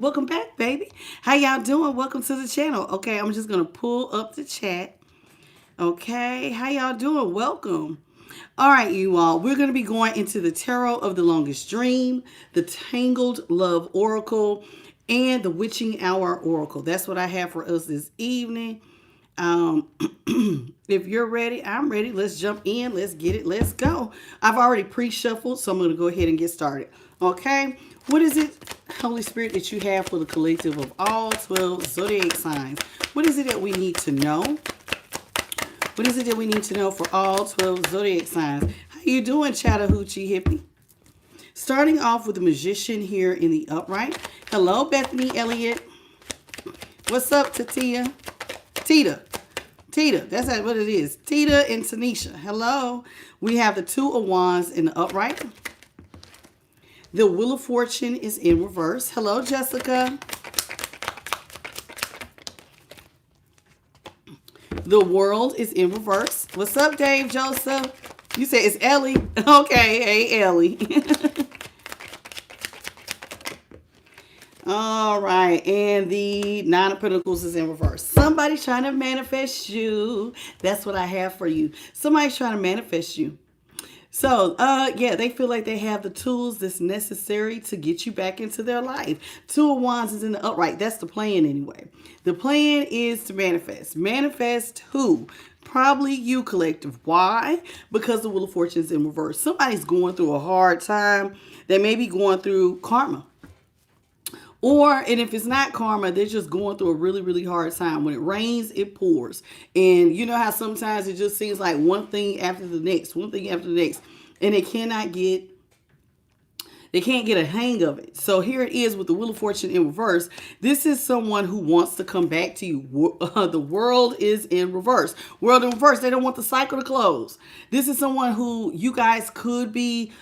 Welcome back, baby. How y'all doing? Welcome to the channel. Okay, I'm just gonna pull up the chat. Okay, how y'all doing? Welcome. All right, you all. We're gonna be going into the Tarot of the Longest Dream, the Tangled Love Oracle, and the Witching Hour Oracle. That's what I have for us this evening. Um, if you're ready, I'm ready. Let's jump in. Let's get it. Let's go. I've already pre-shuffled, so I'm going to go ahead and get started. Okay. What is it, Holy Spirit, that you have for the collective of all 12 zodiac signs? What is it that we need to know? What is it that we need to know for all 12 zodiac signs? How you doing, Chattahoochee Hippie? Starting off with the Magician here in the upright. Hello, Bethany Elliott. What's up, Tatia? Tita, that's what it is. Tita and Tanisha. Hello. We have the Two of Wands in the upright. The Wheel of Fortune is in reverse. Hello, Jessica. The World is in reverse. What's up, Dave Joseph? You say it's Ellie. Okay, hey, Ellie. All right, and the Nine of Pentacles is in reverse. Somebody's trying to manifest you. That's what I have for you. Somebody's trying to manifest you. So, yeah, they feel like they have the tools that's necessary to get you back into their life. Two of Wands is in the upright. That's the plan anyway. The plan is to manifest. Manifest who? Probably you, collective. Why? Because the Wheel of Fortune is in reverse. Somebody's going through a hard time. They may be going through karma. Or, and if it's not karma, they're just going through a really, really hard time. When it rains, it pours. And you know how sometimes it just seems like one thing after the next, one thing after the next. And they can't get a hang of it. So here it is with the Wheel of Fortune in reverse. This is someone who wants to come back to you. The World is in reverse. World in reverse. They don't want the cycle to close. This is someone who you guys could be,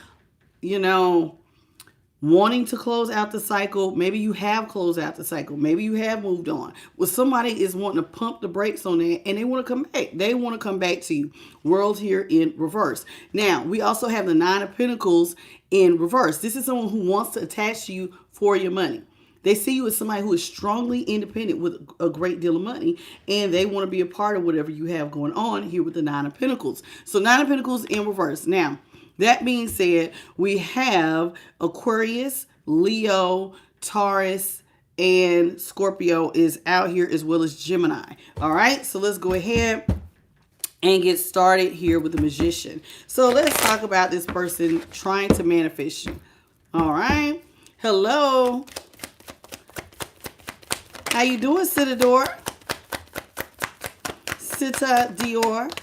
wanting to close out the cycle. Maybe you have closed out the cycle. Maybe you have moved on. Well, somebody is wanting to pump the brakes on that and they want to come back. They want to come back to you. World here in reverse. Now, we also have the Nine of Pentacles in reverse. This is someone who wants to attach to you for your money. They see you as somebody who is strongly independent with a great deal of money, and they want to be a part of whatever you have going on here with the Nine of Pentacles. So Nine of Pentacles in reverse. Now, that being said, we have Aquarius, Leo, Taurus, and Scorpio is out here, as well as Gemini. All right, so let's go ahead and get started here with the Magician. So let's talk about this person trying to manifest you. All right. Hello. How you doing, Citador? Sita Dior.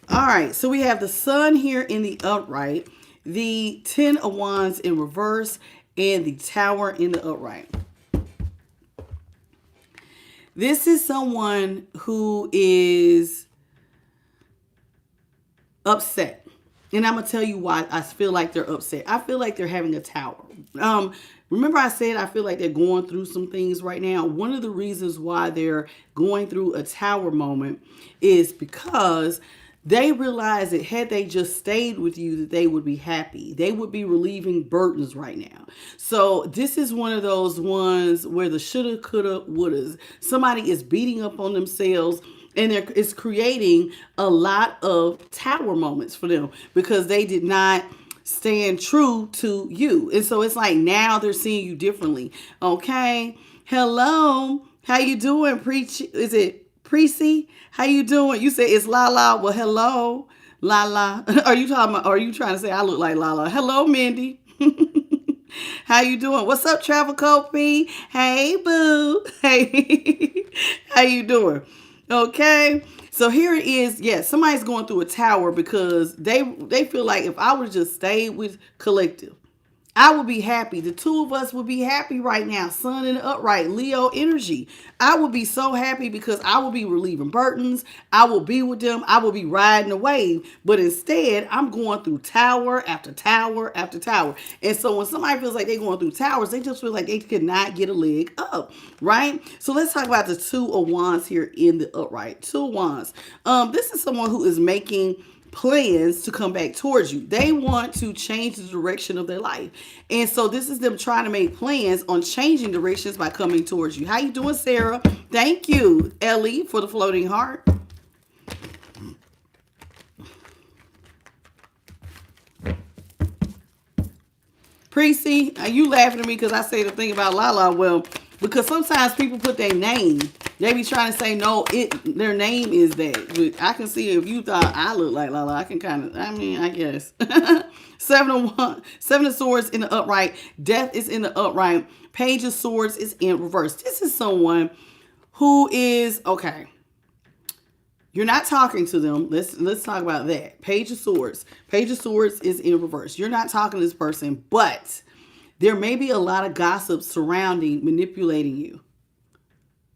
All right, so we have the Sun here in the upright, the Ten of Wands in reverse, and the Tower in the upright. This is someone who is upset. And I'm going to tell you why I feel like they're upset. I feel like they're having a tower. Remember I said I feel like they're going through some things right now. One of the reasons why they're going through a tower moment is because they realize that had they just stayed with you, that they would be happy. They would be relieving burdens right now. So this is one of those ones where the shoulda, coulda, wouldas. Somebody is beating up on themselves, and it's creating a lot of tower moments for them because they did not stand true to you. And so it's like now they're seeing you differently. Okay. Hello. How you doing? Is it Precy? How you doing? You say it's Lala. Well, hello, Lala. Are you trying to say I look like Lala? Hello, Mindy. How you doing? What's up, Travel Copy? Hey, boo. Hey, how you doing? Okay. So here it is. Yes, somebody's going through a tower because they feel like if I would just stay with collective, I would be happy. The two of us would be happy right now. Sun in the upright, Leo energy. I would be so happy because I will be relieving burdens. I will be with them. I will be riding the wave. But instead, I'm going through tower after tower after tower. And so when somebody feels like they're going through towers, they just feel like they could not get a leg up, right? So let's talk about the Two of Wands here in the upright. Two of Wands. This is someone who is making plans to come back towards you. They want to change the direction of their life. And so this is them trying to make plans on changing directions by coming towards you. How you doing, Sarah? Thank you, Ellie, for the floating heart. Precy, are you laughing at me because I say the thing about Lala? Well, because sometimes people put their name. They be trying to say, no, their name is that. But I can see if you thought I look like Lala, I can kind of, I guess. 7 of Swords in the upright. Death is in the upright. Page of Swords is in reverse. This is someone who is, okay. You're not talking to them. Let's talk about that. Page of Swords. Page of Swords is in reverse. You're not talking to this person, but there may be a lot of gossip surrounding manipulating you.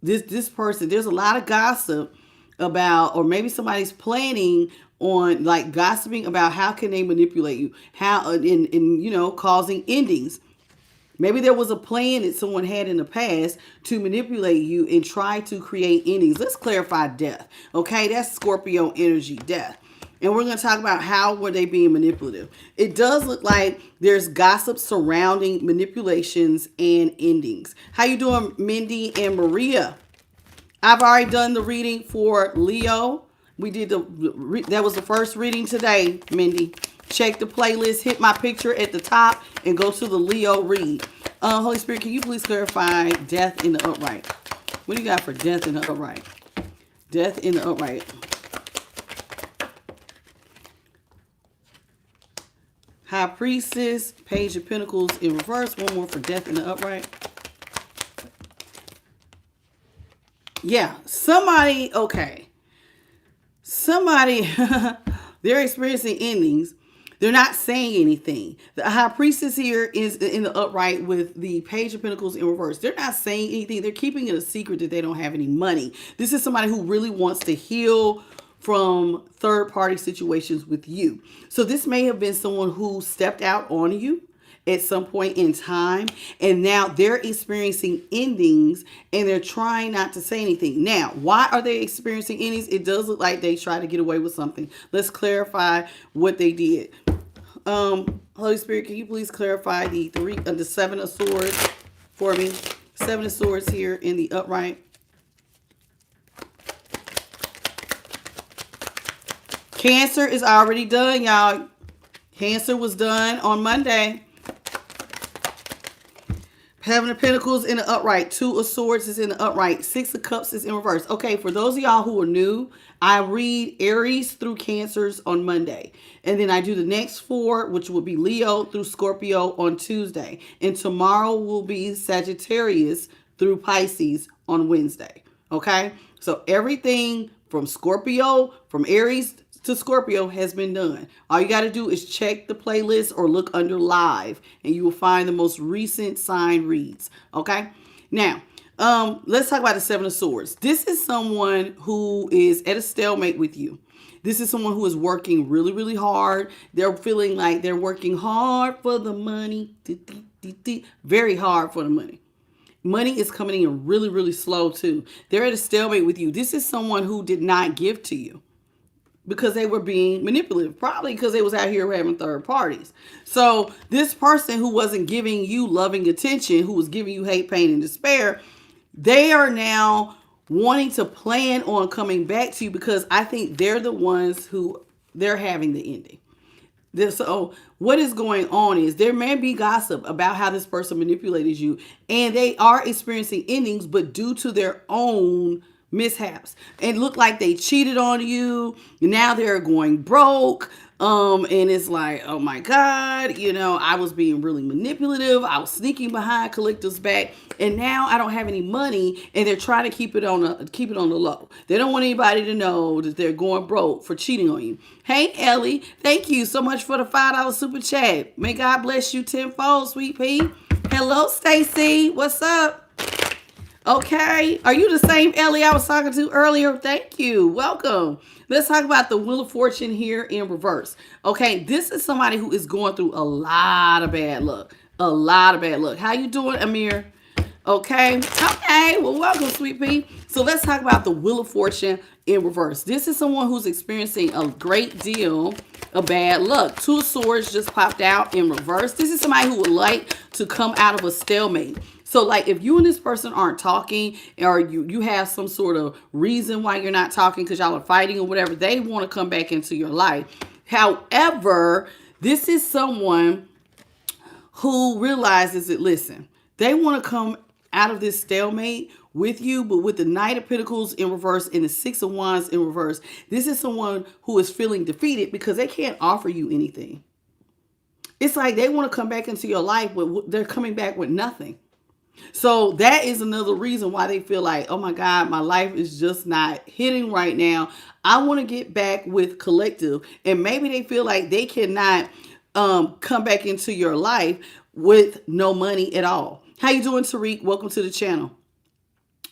This person, there's a lot of gossip about, or maybe somebody's planning on like gossiping about how can they manipulate you, how in causing endings. Maybe there was a plan that someone had in the past to manipulate you and try to create endings. Let's clarify death. Okay, that's Scorpio energy, death. And we're going to talk about how were they being manipulative. It does look like there's gossip surrounding manipulations and endings. How you doing, Mindy and Maria? I've already done the reading for Leo. We did that was the first reading today, Mindy. Check the playlist, hit my picture at the top, and go to the Leo read. Holy Spirit, can you please clarify death in the upright? What do you got for death in the upright? Death in the upright. High Priestess, Page of Pentacles in reverse. One more for death in the upright. Yeah, somebody, okay. Somebody, they're experiencing endings. They're not saying anything. The High Priestess here is in the upright with the Page of Pentacles in reverse. They're not saying anything. They're keeping it a secret that they don't have any money. This is somebody who really wants to heal from third-party situations with you. So this may have been someone who stepped out on you at some point in time, and now they're experiencing endings and they're trying not to say anything. Now, why are they experiencing endings? It does look like they try to get away with something. Let's clarify what they did. Holy Spirit, can you please clarify the 7 of Swords for me? 7 of Swords here in the upright. Cancer is already done, y'all. Cancer was done on Monday. 7 of Pentacles in the upright. 2 of Swords is in the upright. 6 of Cups is in reverse. Okay, for those of y'all who are new, I read Aries through Cancers on Monday. And then I do the next 4, which will be Leo through Scorpio on Tuesday. And tomorrow will be Sagittarius through Pisces on Wednesday. Okay? So everything from Scorpio, from Aries to Scorpio has been done. All you got to do is check the playlist or look under live and you will find the most recent sign reads. Okay. Now, let's talk about the 7 of Swords. This is someone who is at a stalemate with you. This is someone who is working really, really hard. They're feeling like they're working hard for the money. Very hard for the money. Money is coming in really, really slow too. They're at a stalemate with you. This is someone who did not give to you because they were being manipulative, probably because they was out here having third parties. So this person who wasn't giving you loving attention, who was giving you hate, pain, and despair, they are now wanting to plan on coming back to you because I think they're the ones who they're having the ending. So what is going on is there may be gossip about how this person manipulated you and they are experiencing endings, but due to their own mishaps. It looked like they cheated on you. Now they're going broke. And it's like, oh my God, I was being really manipulative. I was sneaking behind collectors' back, and now I don't have any money, and they're trying to keep it on the low. They don't want anybody to know that they're going broke for cheating on you. Hey, Ellie, thank you so much for the $5 super chat. May God bless you tenfold, sweet pea. Hello, Stacy. What's up? Okay. Are you the same Ellie I was talking to earlier? Thank you. Welcome. Let's talk about the Wheel of Fortune here in reverse. Okay. This is somebody who is going through a lot of bad luck. A lot of bad luck. How you doing, Amir? Okay. Okay. Well, welcome, sweet pea. So let's talk about the Wheel of Fortune in reverse. This is someone who's experiencing a great deal of bad luck. Two of Swords just popped out in reverse. This is somebody who would like to come out of a stalemate. So like if you and this person aren't talking, or you have some sort of reason why you're not talking because y'all are fighting or whatever, they want to come back into your life. However, this is someone who realizes that, listen, they want to come out of this stalemate with you, but with the Knight of Pentacles in reverse and the Six of Wands in reverse, this is someone who is feeling defeated because they can't offer you anything. It's like they want to come back into your life, but they're coming back with nothing. So that is another reason why they feel like, oh my God, my life is just not hitting right now. I want to get back with collective. And maybe they feel like they cannot come back into your life with no money at all. How you doing, Tariq? Welcome to the channel.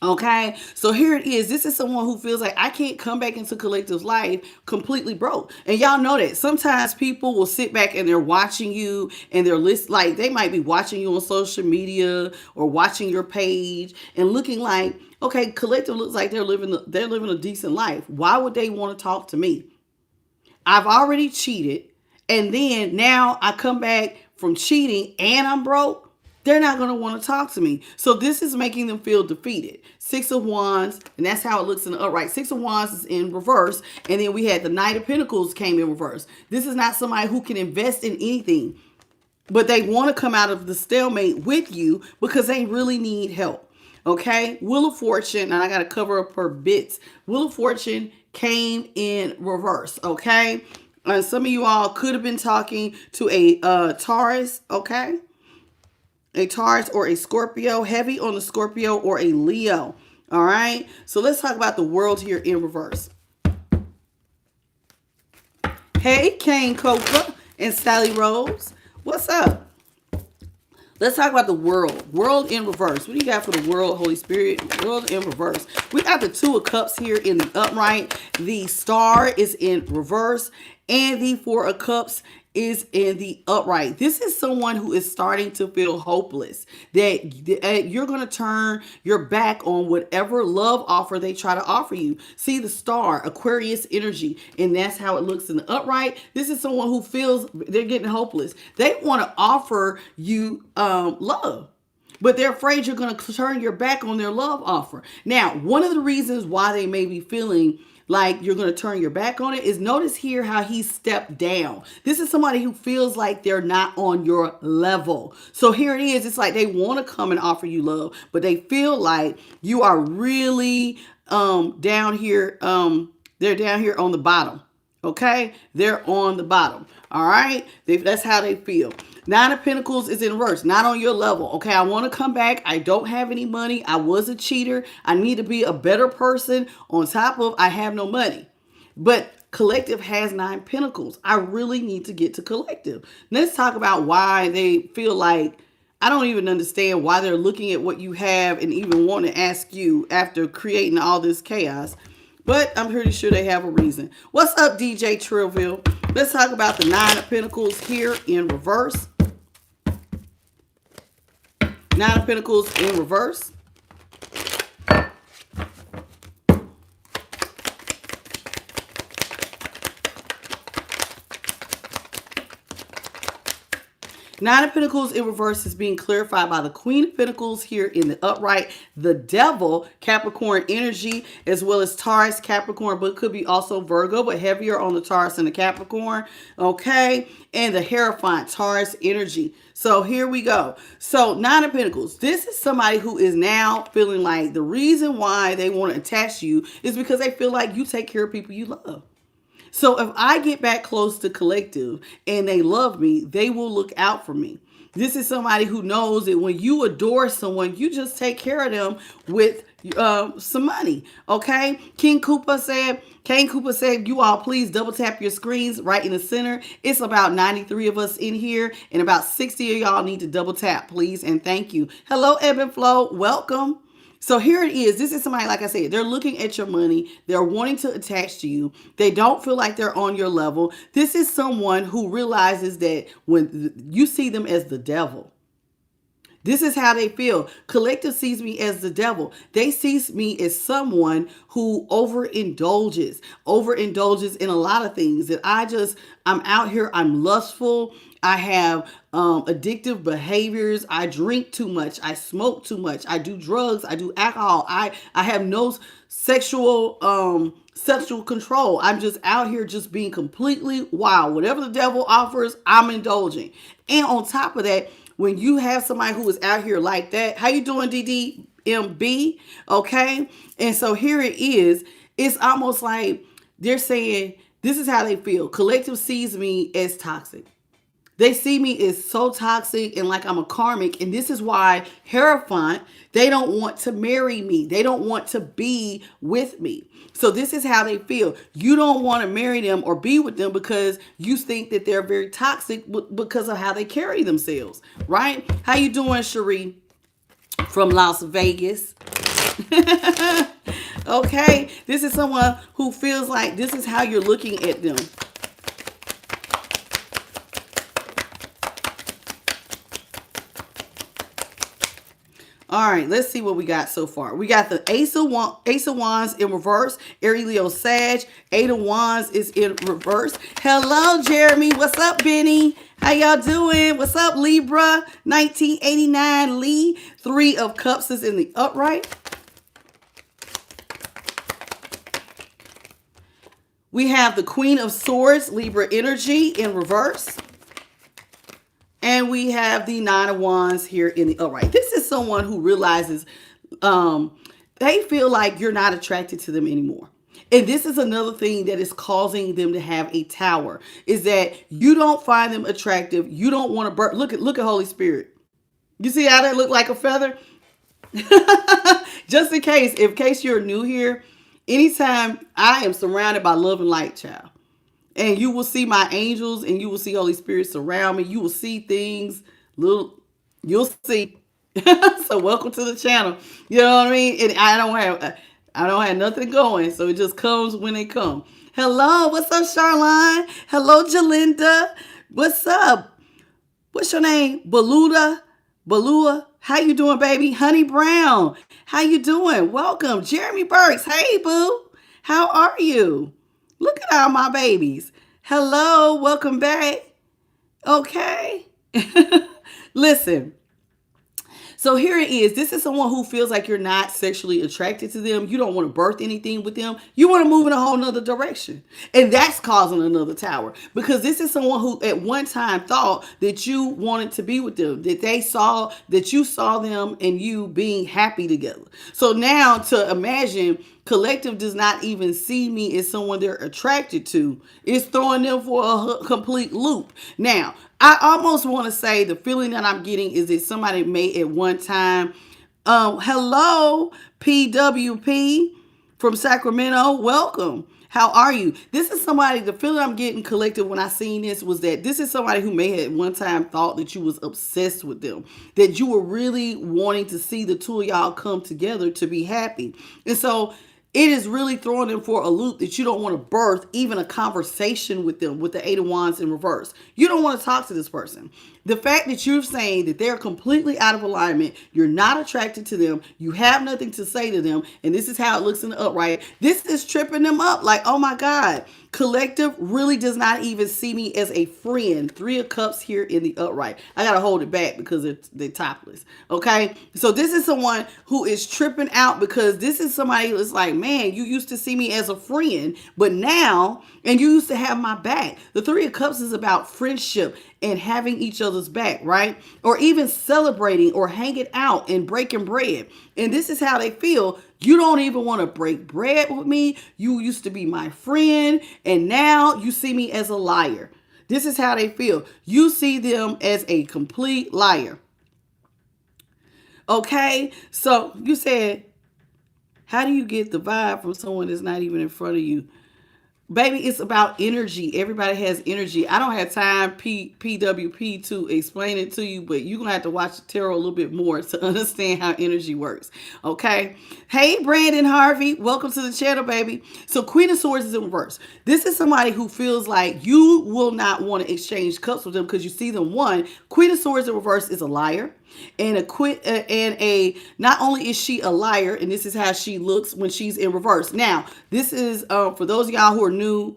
Okay, so here it is. This is someone who feels like I can't come back into collective's life completely broke. And y'all know that sometimes people will sit back and they're watching you and they're like they might be watching you on social media or watching your page and looking like, okay, collective looks like they're living a decent life. Why would they want to talk to me? I've already cheated, and then now I come back from cheating and I'm broke. They're not going to want to talk to me. So this is making them feel defeated. Six of Wands, and that's how it looks in the upright. Six of Wands is in reverse, and then we had the Knight of Pentacles came in reverse. This is not somebody who can invest in anything, but they want to come out of the stalemate with you because they really need help. Okay, Wheel of Fortune, and I got to cover up her bits. Wheel of Fortune came in reverse. Okay, and some of you all could have been talking to a Taurus. Okay. A Taurus or a Scorpio, heavy on the Scorpio or a Leo. All right. So let's talk about the world here in reverse. Hey, Kane Copa and Sally Rose. What's up? Let's talk about the world. World in reverse. What do you got for the world, Holy Spirit? World in reverse. We got the Two of Cups here in the upright. The Star is in reverse. And the Four of Cups is in the upright. This is someone who is starting to feel hopeless, that you're going to turn your back on whatever love offer they try to offer you. See the Star, Aquarius energy, and that's how it looks in the upright. This is someone who feels they're getting hopeless. They want to offer you love, but they're afraid you're going to turn your back on their love offer. Now, one of the reasons why they may be feeling like you're going to turn your back on it is notice here how he stepped down. This is somebody who feels like they're not on your level. So here it is. It's like they want to come and offer you love, but they feel like you are really down here. They're down here on the bottom. Okay. They're on the bottom. All right. That's how they feel. Nine of Pentacles is in reverse, not on your level. Okay, I want to come back. I don't have any money. I was a cheater. I need to be a better person on top of I have no money. But collective has Nine Pentacles. I really need to get to collective. Let's talk about why they feel like, I don't even understand why they're looking at what you have and even want to ask you after creating all this chaos. But I'm pretty sure they have a reason. What's up, DJ Trillville? Let's talk about the Nine of Pentacles here in reverse. Nine of Pentacles in reverse. Nine of Pentacles in reverse is being clarified by the Queen of Pentacles here in the upright. The Devil, Capricorn energy, as well as Taurus, Capricorn, but it could be also Virgo, but heavier on the Taurus and the Capricorn. Okay. And the Hierophant, Taurus energy. So here we go. So Nine of Pentacles. This is somebody who is now feeling like the reason why they want to attach you is because they feel like you take care of people you love. So if I get back close to collective and they love me, they will look out for me. This is somebody who knows that when you adore someone, you just take care of them with some money. Okay. Kane Cooper said, you all please double tap your screens right in the center. It's about 93 of us in here and about 60 of y'all need to double tap, please. And thank you. Hello, Ebb and Flow. Welcome. So here it is. This is somebody, like I said, they're looking at your money. They're wanting to attach to you. They don't feel like they're on your level. This is someone who realizes that when you see them as the devil, This is how they feel. Collective sees me as the devil. They see me as someone who overindulges in a lot of things. That I'm out here, I'm lustful. I have addictive behaviors. I drink too much. I smoke too much. I do drugs. I do alcohol. I have no sexual control. I'm just out here just being completely wild. Whatever the devil offers, I'm indulging. And on top of that, when you have somebody who is out here like that, how you doing, DDMB? Okay. And so here it is. It's almost like they're saying, this is how they feel. Collective sees me as toxic. They see me as so toxic and like I'm a karmic. And this is why Hierophant, they don't want to marry me. They don't want to be with me. So this is how they feel. You don't want to marry them or be with them because you think that they're very toxic because of how they carry themselves, right? How you doing, Cherie from Las Vegas? Okay, this is someone who feels like this is how you're looking at them. All right, let's see what we got so far. We got the Ace of Wands in reverse. Aries, Leo, Sag. Eight of Wands is in reverse. Hello, Jeremy. What's up, Benny? How y'all doing? What's up, Libra? 1989 Lee. Three of Cups is in the upright. We have the Queen of Swords, Libra energy in reverse. And we have the Nine of Wands here in the upright. This is someone who realizes they feel like you're not attracted to them anymore. And this is another thing that is causing them to have a tower, is that you don't find them attractive. You don't want to burn. Look at Holy Spirit. You see how that look like a feather? Just in case you're new here, anytime I am surrounded by love and light, child. And you will see my angels and you will see Holy Spirit surround me. You will see things, you'll see. So welcome to the channel. You know what I mean? And I don't have nothing going. So it just comes when it comes. Hello, what's up, Charlene? Hello, Jalinda. What's up? What's your name? Balua. How you doing, baby? Honey Brown. How you doing? Welcome. Jeremy Burks. Hey, boo. How are you? Look at all my babies. Hello, welcome back. Okay. Listen. So here it is. This is someone who feels like you're not sexually attracted to them. You don't want to birth anything with them. You want to move in a whole nother direction. And that's causing another tower. Because this is someone who at one time thought that you wanted to be with them. That you saw them and you being happy together. So now to imagine collective does not even see me as someone they're attracted to. It's throwing them for a complete loop. Now, I almost want to say the feeling that I'm getting is that somebody may at one time, hello, PWP from Sacramento, welcome. How are you? This is somebody, the feeling I'm getting collective when I seen this was that this is somebody who may have at one time thought that you was obsessed with them, that you were really wanting to see the two of y'all come together to be happy. And so it is really throwing them for a loop that you don't want to birth even a conversation with them with the Eight of Wands in reverse. You don't want to talk to this person. The fact that you're saying that they're completely out of alignment, you're not attracted to them, you have nothing to say to them, and this is how it looks in the upright. This is tripping them up like, oh my God, collective really does not even see me as a friend. Three of Cups here in the upright. I got to hold it back because they're topless. Okay. So this is someone who is tripping out because this is somebody that's like, man, you used to see me as a friend, but now, and you used to have my back. The Three of Cups is about friendship and having each other's back, right? Or even celebrating or hanging out and breaking bread. And this is how they feel. You don't even want to break bread with me. You used to be my friend, and now you see me as a liar. This is how they feel. You see them as a complete liar. Okay? So you said, how do you get the vibe from someone that's not even in front of you? Baby, it's about energy. Everybody has energy. I don't have time, PWP, to explain it to you, but you're going to have to watch the tarot a little bit more to understand how energy works. Okay? Hey, Brandon Harvey. Welcome to the channel, baby. So Queen of Swords is in reverse. This is somebody who feels like you will not want to exchange cups with them because you see them. One, Queen of Swords in reverse is a liar. And not only is she a liar, and this is how she looks when she's in reverse. Now, this is for those of y'all who are new,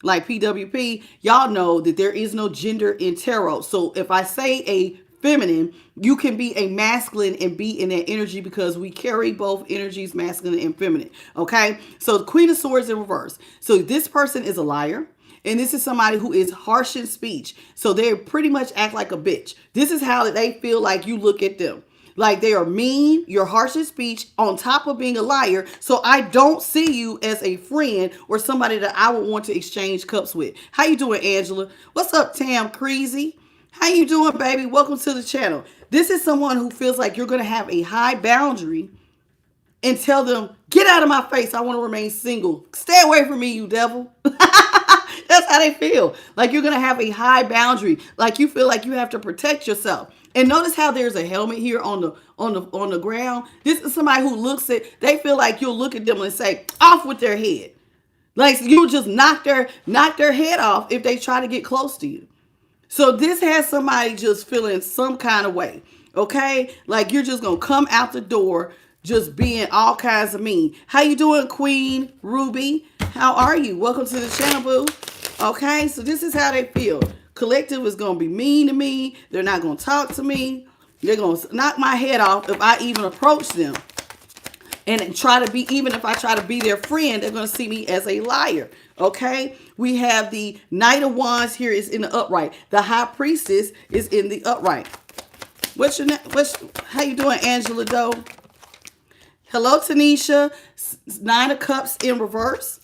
like PWP, y'all know that there is no gender in tarot. So if I say a feminine, you can be a masculine and be in that energy because we carry both energies, masculine and feminine. Okay, so the Queen of Swords in reverse. So this person is a liar. And this is somebody who is harsh in speech. So they pretty much act like a bitch. This is how they feel like you look at them. Like they are mean, you're harsh in speech on top of being a liar. So I don't see you as a friend or somebody that I would want to exchange cups with. How you doing, Angela? What's up, Tam Creasy? How you doing, baby? Welcome to the channel. This is someone who feels like you're going to have a high boundary and tell them, get out of my face. I want to remain single. Stay away from me, you devil. That's how they feel. Like you're going to have a high boundary. Like you feel like you have to protect yourself. And notice how there's a helmet here on the ground. This is somebody who looks at, they feel like you'll look at them and say, off with their head. Like you just knock their head off if they try to get close to you. So this has somebody just feeling some kind of way. Okay? Like you're just going to come out the door just being all kinds of mean. How you doing, Queen Ruby? How are you? Welcome to the channel, boo. Okay, so this is how they feel. Collective is going to be mean to me. They're not going to talk to me. They're going to knock my head off if I even approach them. And try to be, even if I try to be their friend, they're going to see me as a liar. Okay, we have the Knight of Wands here is in the upright. The High Priestess is in the upright. What's your name? How you doing, Angela Doe? Hello, Tanisha. 9 of Cups in reverse.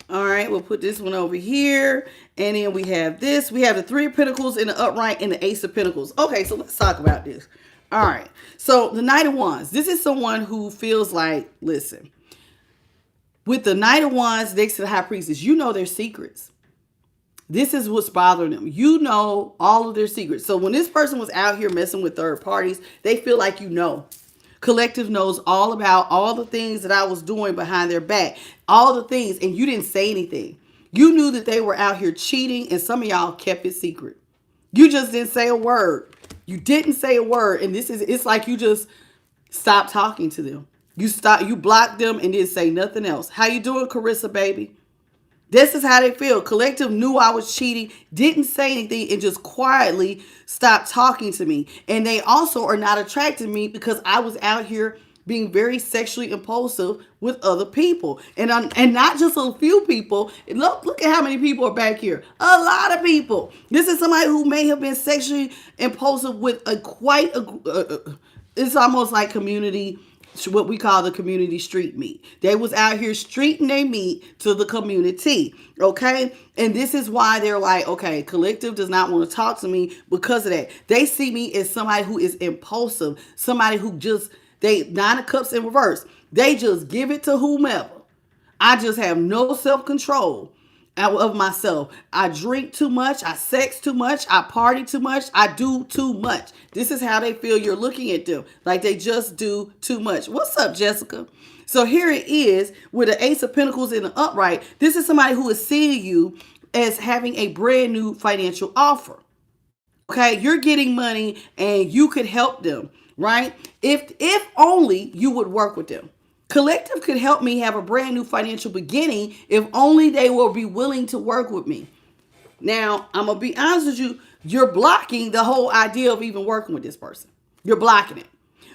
All right, we'll put this one over here. And then we have this. We have the 3 of Pentacles in the upright and the Ace of Pentacles. Okay, so let's talk about this. All right, so the Knight of Wands. This is someone who feels like, listen, with the Knight of Wands next to the High Priestess, you know their secrets. This is what's bothering them. You know all of their secrets. So when this person was out here messing with third parties, they feel like you know. Collective knows all about all the things that I was doing behind their back. All the things, and you didn't say anything. You knew that they were out here cheating, and some of y'all kept it secret. You just didn't say a word. You didn't say a word, and it's like you just stopped talking to them. You blocked them and didn't say nothing else. How you doing, Carissa, baby? This is how they feel. Collective knew I was cheating, didn't say anything, and just quietly stopped talking to me. And they also are not attracted to me because I was out here being very sexually impulsive with other people. And not just a few people. Look at how many people are back here. A lot of people. This is somebody who may have been sexually impulsive with it's almost like community, what we call the community street meat. They was out here streeting their meat to the community, okay? And this is why they're like, okay, collective does not want to talk to me because of that. They see me as somebody who is impulsive, somebody who just, 9 of Cups in reverse. They just give it to whomever. I just have no self-control of myself. I drink too much. I sex too much. I party too much. I do too much. This is how they feel you're looking at them. Like they just do too much. What's up, Jessica? So here it is with the Ace of Pentacles in the upright. This is somebody who is seeing you as having a brand new financial offer. Okay, you're getting money and you could help them, right? If only you would work with them. Collective could help me have a brand new financial beginning if only they will be willing to work with me. Now, I'm going to be honest with you. You're blocking the whole idea of even working with this person. You're blocking it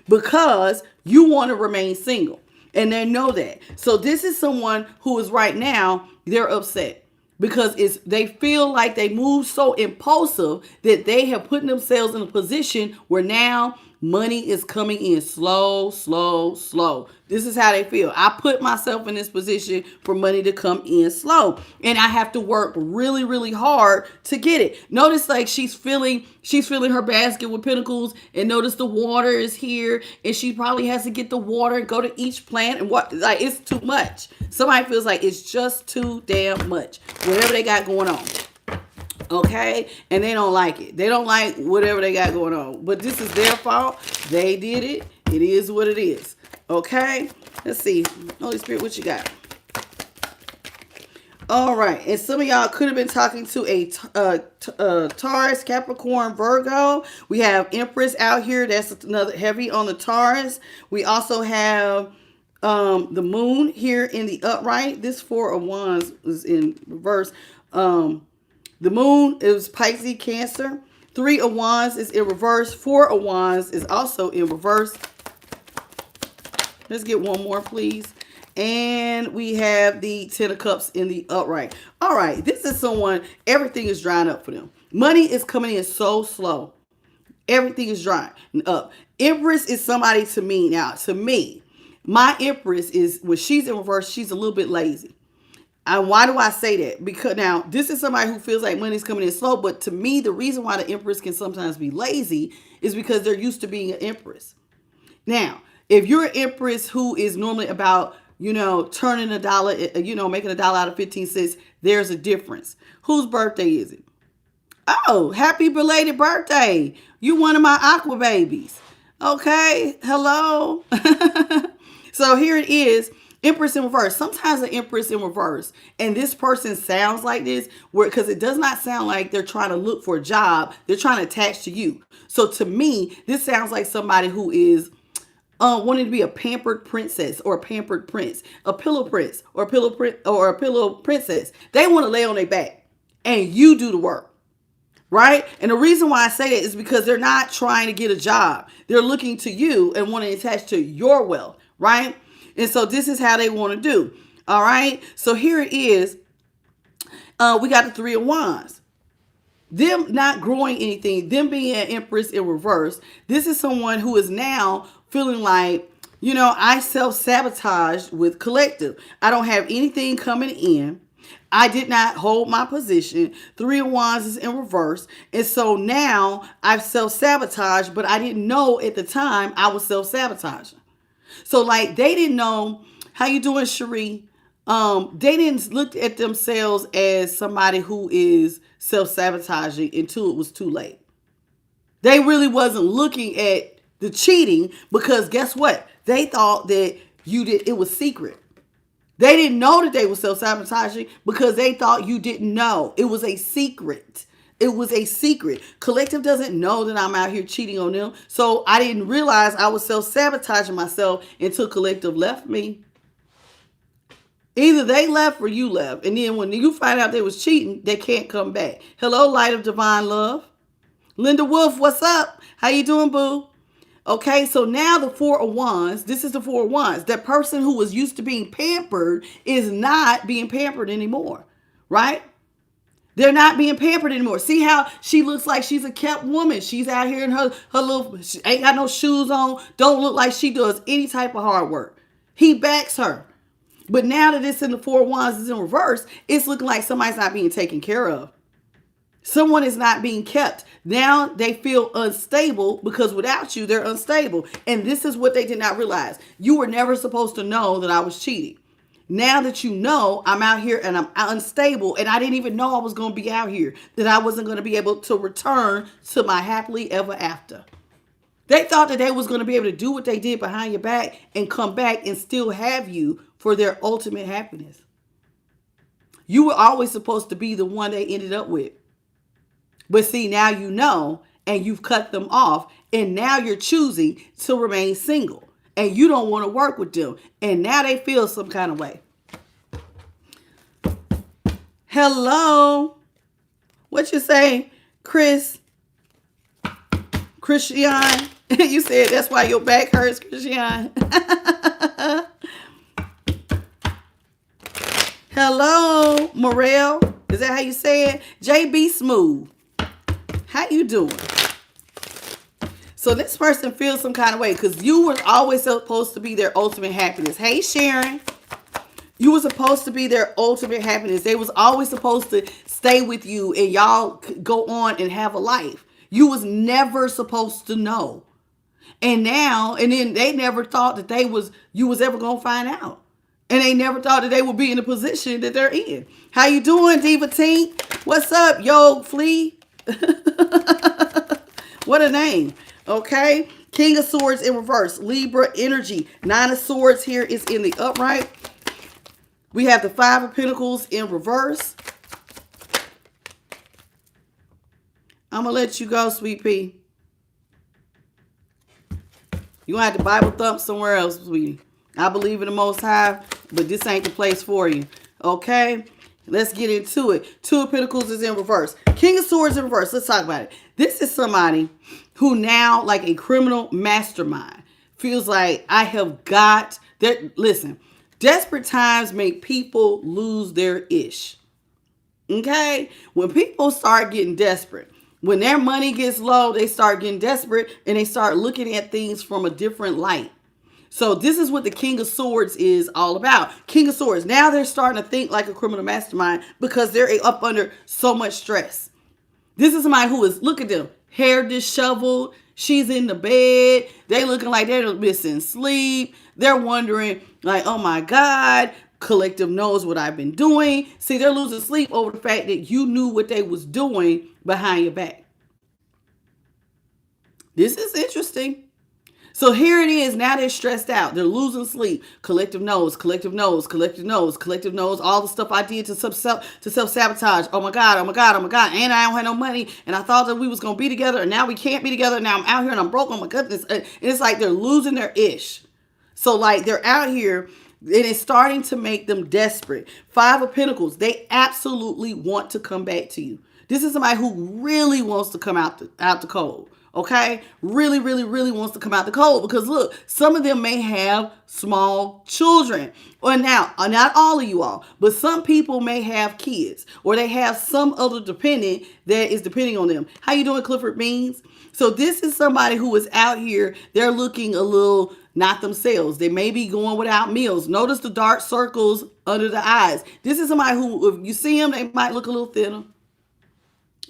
because you want to remain single. And they know that. So this is someone who is right now, they're upset because they feel like they move so impulsive that they have put themselves in a position where now money is coming in slow, slow, slow. This is how they feel. I put myself in this position for money to come in slow. And I have to work really, really hard to get it. Notice like she's filling her basket with pentacles. And notice the water is here. And she probably has to get the water and go to each plant. And like it's too much. Somebody feels like it's just too damn much. Whatever they got going on. Okay, and they don't like it. They don't like whatever they got going on. But this is their fault. They did it. It is what it is. Okay, let's see. Holy Spirit, what you got? All right, and some of y'all could have been talking to a Taurus, Capricorn, Virgo. We have Empress out here. That's another heavy on the Taurus. We also have the Moon here in the upright. This Four of Wands is in reverse. The Moon is Pisces, Cancer. Three of Wands is in reverse. Four of Wands is also in reverse. Let's get one more, please. And we have the Ten of Cups in the upright. All right, this is someone, everything is drying up for them. Money is coming in so slow. Everything is drying up. Empress is somebody to me. Now, to me, my Empress is, when she's in reverse, she's a little bit lazy. And why do I say that? Because now, this is somebody who feels like money's coming in slow. But to me, the reason why the Empress can sometimes be lazy is because they're used to being an Empress. Now, if you're an Empress who is normally about, turning a dollar, making a dollar out of 15 cents, there's a difference. Whose birthday is it? Oh, happy belated birthday. You one of my aqua babies. Okay, hello. So here it is, Empress in reverse. Sometimes an Empress in reverse, and this person sounds like this, because it does not sound like they're trying to look for a job. They're trying to attach to you. So to me, this sounds like somebody who is wanting to be a pampered princess or a pampered prince, a pillow prince or a pillow princess. They want to lay on their back and you do the work, right? And the reason why I say that is because they're not trying to get a job. They're looking to you and want to attach to your wealth, right? And so this is how they want to do. All right. So here it is. We got the Three of Wands. Them not growing anything, them being an Empress in reverse. This is someone who is now feeling like, I self-sabotage with collective. I don't have anything coming in. I did not hold my position. Three of Wands is in reverse. And so now I've self-sabotaged, but I didn't know at the time I was self-sabotaging. So like they didn't know. How you doing, Cherie? They didn't look at themselves as somebody who is self-sabotaging until it was too late. They really wasn't looking at the cheating because guess what? They thought that it was secret. They didn't know that they were self-sabotaging because they thought you didn't know. It was a secret. It was a secret. Collective doesn't know that I'm out here cheating on them. So I didn't realize I was self-sabotaging myself until collective left me. Either they left or you left. And then when you find out they was cheating, they can't come back. Hello, light of divine love. Linda Wolf, what's up? How you doing, boo? Okay, so now the Four of Wands, this is the Four of Wands. That person who was used to being pampered is not being pampered anymore, right? They're not being pampered anymore. See how she looks like she's a kept woman. She's out here in her little, she ain't got no shoes on, don't look like she does any type of hard work. He backs her. But now that it's in the Four of Wands is in reverse, it's looking like somebody's not being taken care of. Someone is not being kept. Now they feel unstable because without you, they're unstable. And this is what they did not realize. You were never supposed to know that I was cheating. Now that you know I'm out here and I'm unstable and I didn't even know I was going to be out here, that I wasn't going to be able to return to my happily ever after. They thought that they was going to be able to do what they did behind your back and come back and still have you for their ultimate happiness. You were always supposed to be the one they ended up with. But see, now you know, and you've cut them off, and now you're choosing to remain single, and you don't want to work with them, and now they feel some kind of way. Hello. What you say, Christian? You said that's why your back hurts, Christian. Hello, Morel. Is that how you say it? JB Smooth. How you doing? So this person feels some kind of way because you were always supposed to be their ultimate happiness. Hey, Sharon. You were supposed to be their ultimate happiness. They was always supposed to stay with you and y'all go on and have a life. You was never supposed to know. And now, and then they never thought that you was ever going to find out. And they never thought that they would be in the position that they're in. How you doing, Diva Tink? What's up, Yo Flea? What a name. Okay. King of Swords in reverse. Libra energy. Nine of Swords here is in the upright. We have the Five of Pentacles in reverse. I'm going to let you go, sweet pea. You're going to have to Bible thump somewhere else, sweetie. I believe in the Most High, but this ain't the place for you. Okay? Let's get into it. Two of Pentacles is in reverse. King of Swords in reverse. Let's talk about it. This is somebody who now, like a criminal mastermind, feels like I have got that. Listen, desperate times make people lose their ish. Okay? When people start getting desperate, when their money gets low, they start getting desperate and they start looking at things from a different light. So this is what the King of Swords is all about. King of Swords. Now they're starting to think like a criminal mastermind because they're up under so much stress. This is somebody who is, look at them, hair disheveled. She's in the bed. They looking like they're missing sleep. They're wondering like, oh my God, collective knows what I've been doing. See, they're losing sleep over the fact that you knew what they was doing behind your back. This is interesting. So here it is. Now they're stressed out. They're losing sleep. Collective knows, collective knows, collective knows, collective knows all the stuff I did to self-sabotage. Oh my God, oh my God, oh my God. And I don't have no money. And I thought that we was going to be together. And now we can't be together. Now I'm out here and I'm broke. Oh my goodness. And it's like they're losing their ish. So like they're out here and it's starting to make them desperate. Five of Pentacles. They absolutely want to come back to you. This is somebody who really wants to come out the cold. Okay? Really, really, really wants to come out the cold because look, some of them may have small children. Or now, not all of you all, but some people may have kids or they have some other dependent that is depending on them. How you doing, Clifford Beans? So this is somebody who is out here. They're looking a little not themselves. They may be going without meals. Notice the dark circles under the eyes. This is somebody who, if you see them, they might look a little thinner.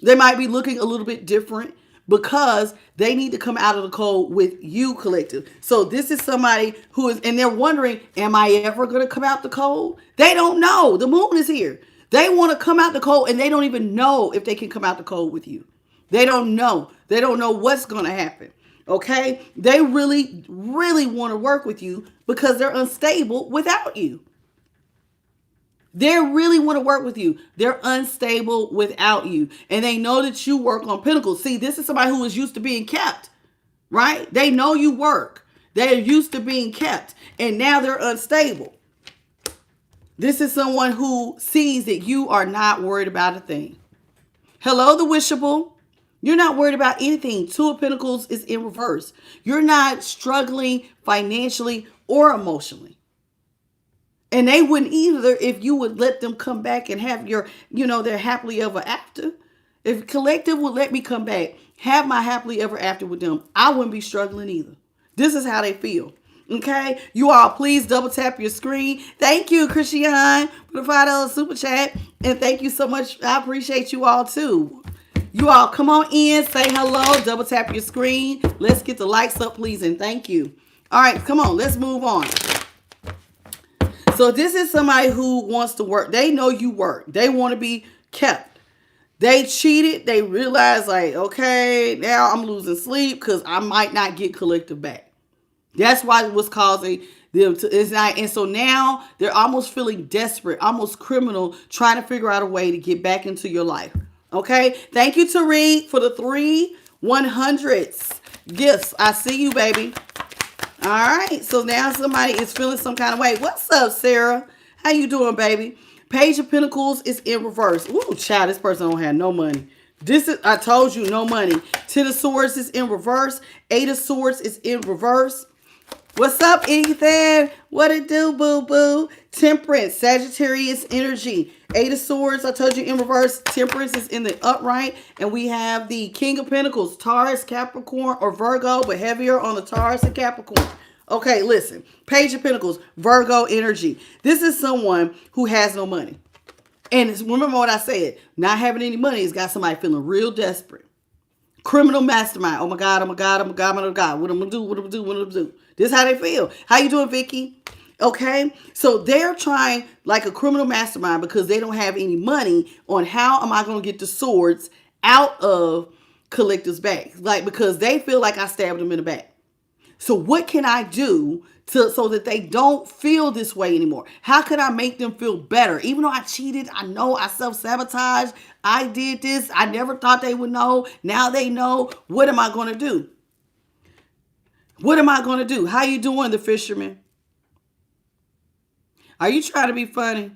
They might be looking a little bit different because they need to come out of the cold with you, collective. So this is somebody who is, and they're wondering, am I ever going to come out the cold? They don't know. The moon is here. They want to come out the cold and they don't even know if they can come out the cold with you. They don't know. They don't know what's going to happen. Okay? They really, really want to work with you because they're unstable without you. They really want to work with you. They're unstable without you. And they know that you work on Pentacles. See, this is somebody who is used to being kept, right? They know you work. They're used to being kept. And now they're unstable. This is someone who sees that you are not worried about a thing. Hello, the Wishable. You're not worried about anything. Two of Pentacles is in reverse. You're not struggling financially or emotionally. And they wouldn't either if you would let them come back and have your, their happily ever after. If collective would let me come back, have my happily ever after with them, I wouldn't be struggling either. This is how they feel. Okay? You all please double tap your screen. Thank you, Christian, for the $5 super chat. And thank you so much. I appreciate you all too. You all come on in, say hello, double tap your screen. Let's get the likes up, please, and thank you. All right, come on, let's move on. So this is somebody who wants to work. They know you work. They want to be kept. They cheated. They realize like, okay, now I'm losing sleep because I might not get collective back. That's why it was causing them to, it's not. And so now they're almost feeling desperate, almost criminal, trying to figure out a way to get back into your life. Okay. Thank you, Tariq, for the 3 100s gifts. I see you, baby. All right, so now somebody is feeling some kind of way. What's up, Sarah? How you doing, baby? Page of Pentacles is in reverse. Ooh, child, this person don't have no money. This is, I told you, no money. Ten of Swords is in reverse. Eight of Swords is in reverse. What's up, Ethan? What it do, boo-boo? Temperance, Sagittarius energy. Eight of Swords, I told you, in reverse. Temperance is in the upright. And we have the King of Pentacles, Taurus, Capricorn, or Virgo, but heavier on the Taurus and Capricorn. Okay, listen. Page of Pentacles, Virgo energy. This is someone who has no money. And remember what I said. Not having any money has got somebody feeling real desperate. Criminal mastermind. Oh my God, oh my God, oh my God, oh my God. What I'm going to do, what I'm going to do, what I'm going to do. This is how they feel. How you doing, Vicky? Okay, so they're trying like a criminal mastermind because they don't have any money on how am I going to get the swords out of collective's back. Like because they feel like I stabbed them in the back. So what can I do so that they don't feel this way anymore? How can I make them feel better? Even though I cheated, I know I self-sabotaged, I did this, I never thought they would know. Now they know. What am I going to do? What am I going to do? How you doing, the fisherman? Are you trying to be funny?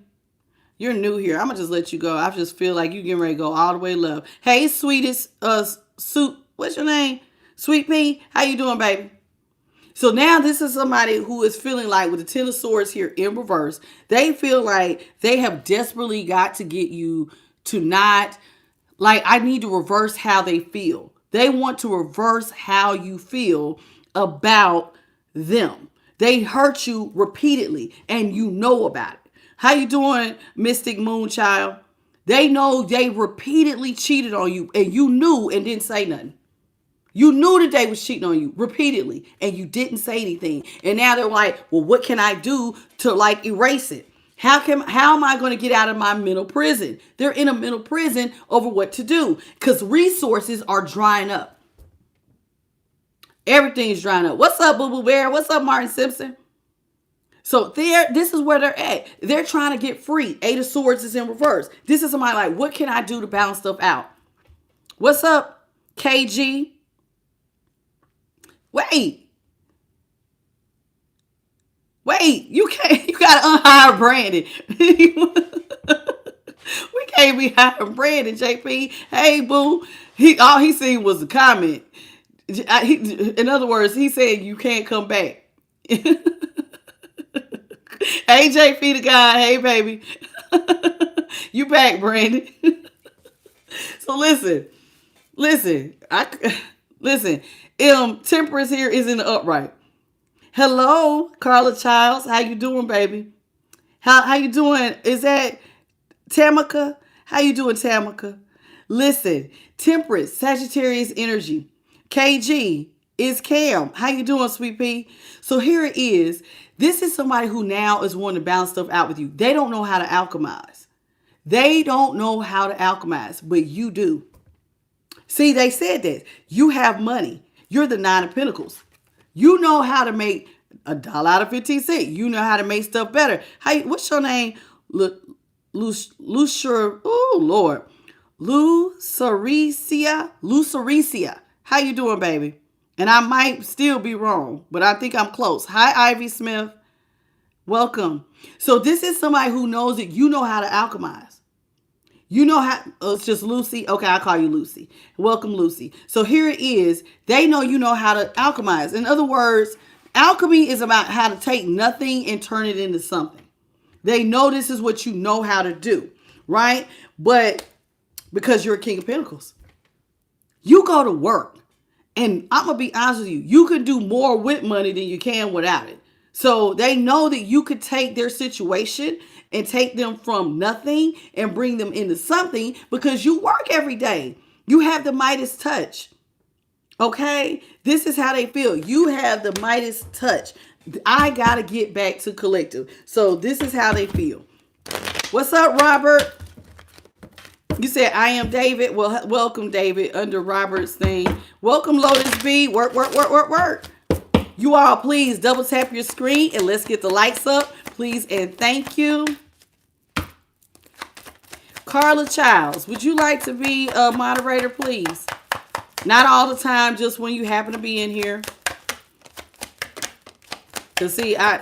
You're new here. I'm going to just let you go. I just feel like you getting ready to go all the way left. Hey, sweetest, what's your name? Sweet Pea, how you doing, baby? So now this is somebody who is feeling like, with the Ten of Swords here in reverse, they feel like they have desperately got to get you to not, like, I need to reverse how they feel. They want to reverse how you feel about them. They hurt you repeatedly and you know about it. How you doing, Mystic Moonchild? They know they repeatedly cheated on you and you knew and didn't say nothing. You knew that they was cheating on you repeatedly and you didn't say anything. And now they're like, well, what can I do to like erase it? How am I going to get out of my mental prison? They're in a mental prison over what to do because resources are drying up. Everything's drying up. What's up, Boo Boo Bear? What's up, Martin Simpson? So this is where they're at. They're trying to get free. Eight of Swords is in reverse. This is somebody like, what can I do to balance stuff out? What's up, KG? Wait, you gotta unhire Brandon. We can't be hiring Brandon, JP. Hey, boo. All he seen was a comment. In other words, he said you can't come back. Hey, JP the guy. Hey, baby. You back, Brandon. So listen. Temperance here is in the upright. Hello, Carla Childs. How you doing, baby? How you doing? Is that Tamika? How you doing, Tamika? Listen, Temperance, Sagittarius energy. KG is Cam. How you doing, Sweet Pea? So here it is. This is somebody who now is wanting to balance stuff out with you. They don't know how to alchemize. But you do. See, they said that. You have money. You're the Nine of Pentacles. You know how to make $1 out of 15 cents. You know how to make stuff better. What's your name? Lucericia. How you doing, baby? And I might still be wrong, but I think I'm close. Hi, Ivy Smith. Welcome. So this is somebody who knows that you know how to alchemize. You know how, it's just Lucy. Okay, I'll call you Lucy. Welcome, Lucy. So here it is. They know you know how to alchemize. In other words, alchemy is about how to take nothing and turn it into something. They know this is what you know how to do, right? But because you're a King of Pentacles, you go to work. And I'm going to be honest with you. You can do more with money than you can without it. So they know that you could take their situation and take them from nothing and bring them into something because you work every day. You have the Midas touch. Okay? This is how they feel. You have the Midas touch. I got to get back to collective. So this is how they feel. What's up, Robert? You said, I am David. Well, welcome, David, under Robert's thing. Welcome, Lotus B. Work. You all, please double tap your screen and let's get the likes up. Please and thank you. Carla Childs, would you like to be a moderator, please? Not all the time, just when you happen to be in here. Cause see, I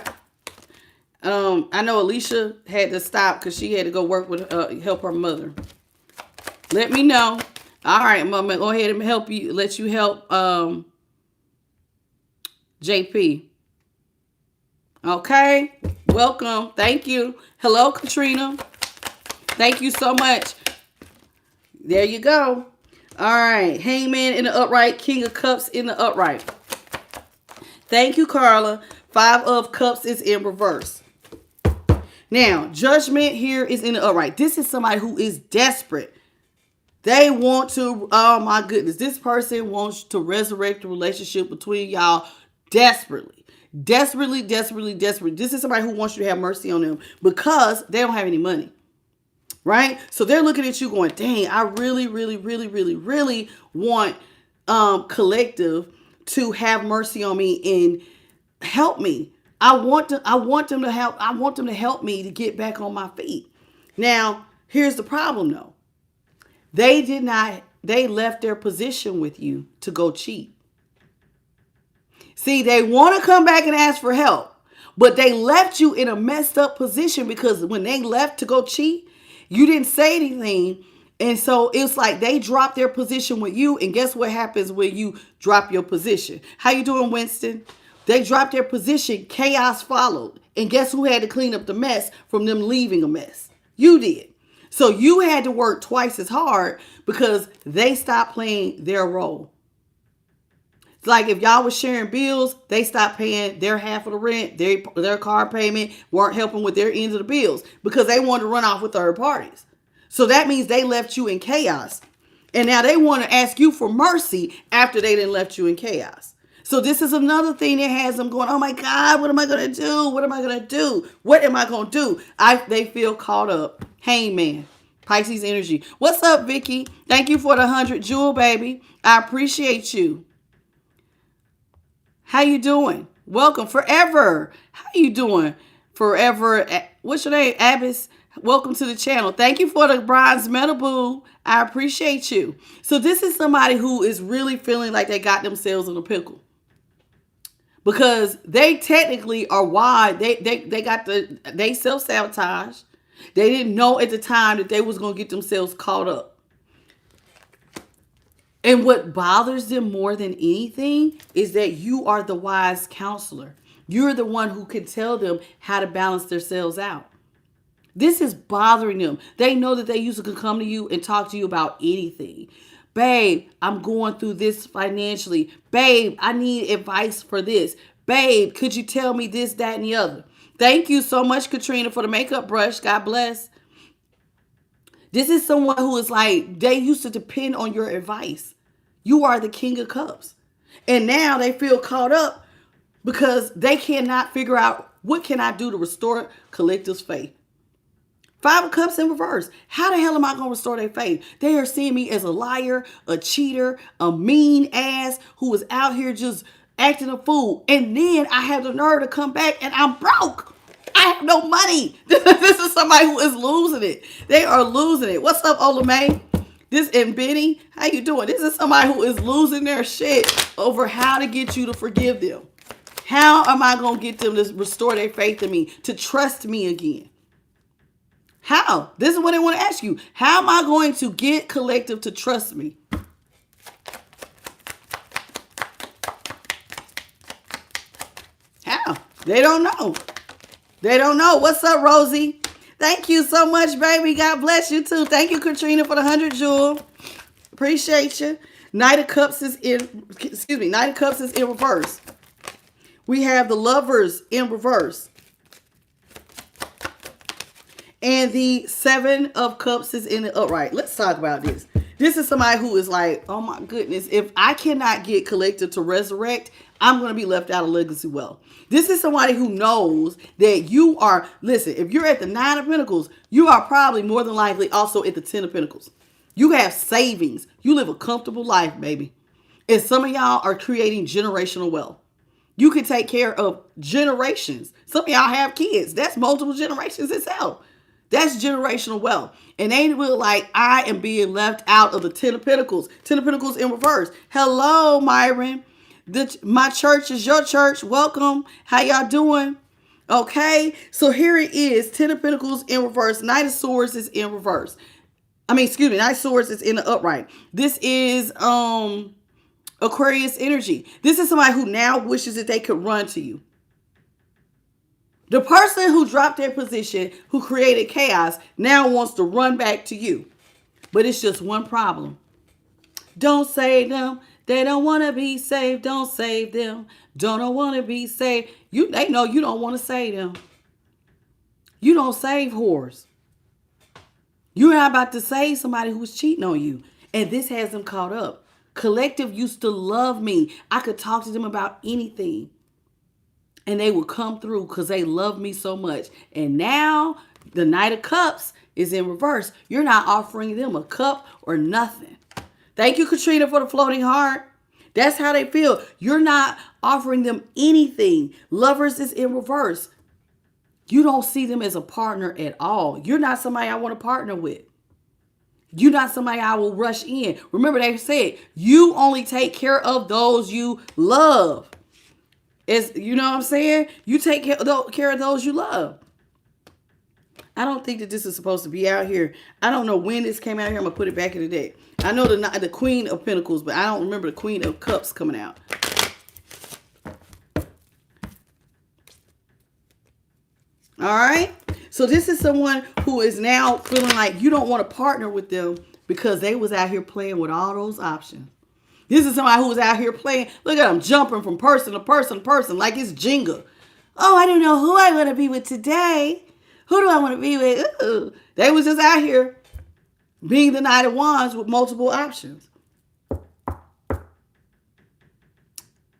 know Alicia had to stop because she had to go work with help her mother. Let me know. All right, I'm gonna go ahead and help you. Let you help JP. Okay, welcome. Thank you. Hello, Katrina. Thank you so much. There you go. All right, Hangman in the upright, King of Cups in the upright. Thank you, Carla. 5 of Cups is in reverse. Now, Judgment here is in the upright. This is somebody who is desperate. They want to, oh my goodness, this person wants to resurrect the relationship between y'all desperately. Desperately. This is somebody who wants you to have mercy on them because they don't have any money. Right? So they're looking at you going, dang, I really want collective to have mercy on me and help me. I want them to help. I want them to help me to get back on my feet. Now, here's the problem though. They left their position with you to go cheat. See, they want to come back and ask for help, but they left you in a messed up position because when they left to go cheat, you didn't say anything. And so it's like they dropped their position with you. And guess what happens when you drop your position? How you doing, Winston? They dropped their position. Chaos followed. And guess who had to clean up the mess from them leaving a mess? You did. So you had to work twice as hard because they stopped playing their role. It's like if y'all was sharing bills, they stopped paying their half of the rent, their car payment, weren't helping with their ends of the bills because they wanted to run off with third parties. So that means they left you in chaos. And now they want to ask you for mercy after they done left you in chaos. So this is another thing that has them going, oh my God, what am I going to do? What am I going to do? What am I going to do? They feel caught up. Hangman, Pisces energy. What's up, Vicky? Thank you for the 100 jewel, baby. I appreciate you. How you doing? Welcome. Forever. How you doing? Forever. What's your name? Abbas. Welcome to the channel. Thank you for the bronze medal, boo. I appreciate you. So this is somebody who is really feeling like they got themselves in a pickle. Because they technically are why they self-sabotage. They didn't know at the time that they was going to get themselves caught up. And what bothers them more than anything is that you are the wise counselor. You're the one who can tell them how to balance themselves out. This is bothering them. They know that they used to come to you and talk to you about anything. Babe, I'm going through this financially. Babe, I need advice for this. Babe, could you tell me this, that, and the other? Thank you so much, Katrina, for the makeup brush. God bless. This is someone who is like, they used to depend on your advice. You are the King of Cups. And now they feel caught up because they cannot figure out what can I do to restore collective's faith. 5 of Cups in reverse. How the hell am I going to restore their faith? They are seeing me as a liar, a cheater, a mean ass who is out here just acting a fool. And then I have the nerve to come back and I'm broke. I have no money. This is somebody who is losing it. They are losing it. What's up, Ola May? This and Benny, how you doing? This is somebody who is losing their shit over how to get you to forgive them. How am I going to get them to restore their faith in me, to trust me again? How? This is what I want to ask you. How am I going to get collective to trust me? How? They don't know. They don't know. What's up, Rosie? Thank you so much, baby. God bless you too. Thank you, Katrina, for the 100 jewel. Appreciate you. Knight of Cups is in, Knight of Cups is in reverse. We have the Lovers in reverse. And the 7 of Cups is in the upright. Let's talk about this. This is somebody who is like, oh my goodness, if I cannot get collective to resurrect, I'm going to be left out of legacy wealth. This is somebody who knows that you are, listen, if you're at the 9 of Pentacles, you are probably more than likely also at the 10 of Pentacles. You have savings. You live a comfortable life, baby. And some of y'all are creating generational wealth. You can take care of generations. Some of y'all have kids. That's multiple generations itself. That's generational wealth. And they will like, I am being left out of the 10 of Pentacles. 10 of Pentacles in reverse. Hello, Myron. My church is your church. Welcome. How y'all doing? Okay. So here it is. 10 of Pentacles in reverse. Knight of Swords is in reverse. Knight of Swords is in the upright. This is Aquarius energy. This is somebody who now wishes that they could run to you. The person who dropped their position, who created chaos, now wants to run back to you. But it's just one problem. Don't save them. They don't want to be saved. Don't save them. Don't want to be saved. They know you don't want to save them. You don't save whores. You're not about to save somebody who's cheating on you. And this has them caught up. Collective used to love me. I could talk to them about anything. And they would come through because they love me so much. And now the Knight of Cups is in reverse. You're not offering them a cup or nothing. Thank you, Katrina, for the floating heart. That's how they feel. You're not offering them anything. Lovers is in reverse. You don't see them as a partner at all. You're not somebody I want to partner with. You're not somebody I will rush in. Remember, they said you only take care of those you love. You know what I'm saying? You take care of those you love. I don't think that this is supposed to be out here. I don't know when this came out here. I'm going to put it back in the deck. I know the Queen of Pentacles, but I don't remember the Queen of Cups coming out. All right. So this is someone who is now feeling like you don't want to partner with them because they was out here playing with all those options. This is somebody who was out here playing. Look at them jumping from person to person to person like it's Jenga. Oh, I don't know who I want to be with today. Who do I want to be with? Ooh. They was just out here being the Knight of Wands with multiple options.